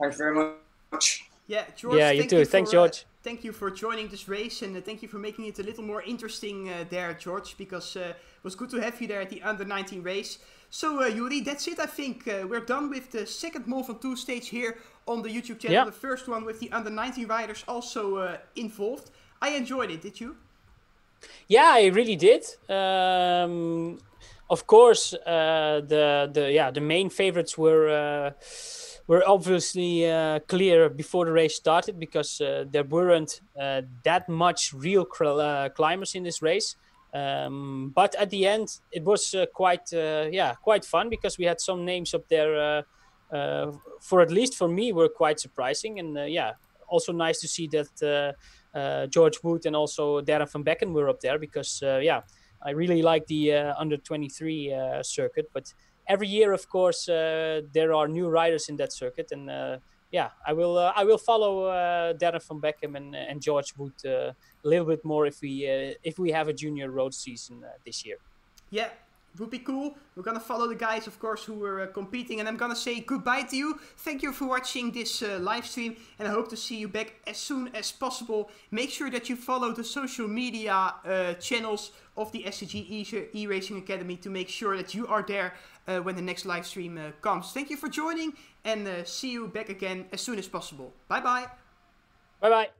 Thanks very much. Yeah, George. Yeah, you too. Thanks, George. Thank you for joining this race, and thank you for making it a little more interesting there, George, because it was good to have you there at the Under-19 race. So, Yuri, that's it, I think. We're done with the second Mont Ventoux stage here on the YouTube channel. Yeah. The first one with the Under-19 riders also involved. I enjoyed it, did you? Yeah, I really did. Of course, the main favorites were obviously clear before the race started, because there weren't that much real climbers in this race. But at the end, it was quite fun, because we had some names up there for at least for me were quite surprising, and also nice to see that George Wood and also Darren van Becken were up there, because I really like the under 23 circuit. But every year, of course, there are new riders in that circuit, and I will follow Darren van Becken and George Wood a little bit more if we have a junior road season this year. Yeah, it would be cool. We're gonna follow the guys, of course, who were competing, and I'm gonna say goodbye to you. Thank you for watching this live stream, and I hope to see you back as soon as possible. Make sure that you follow the social media channels of the SEG eRacing Academy to make sure that you are there when the next live stream comes. Thank you for joining, and see you back again as soon as possible. Bye bye. Bye bye.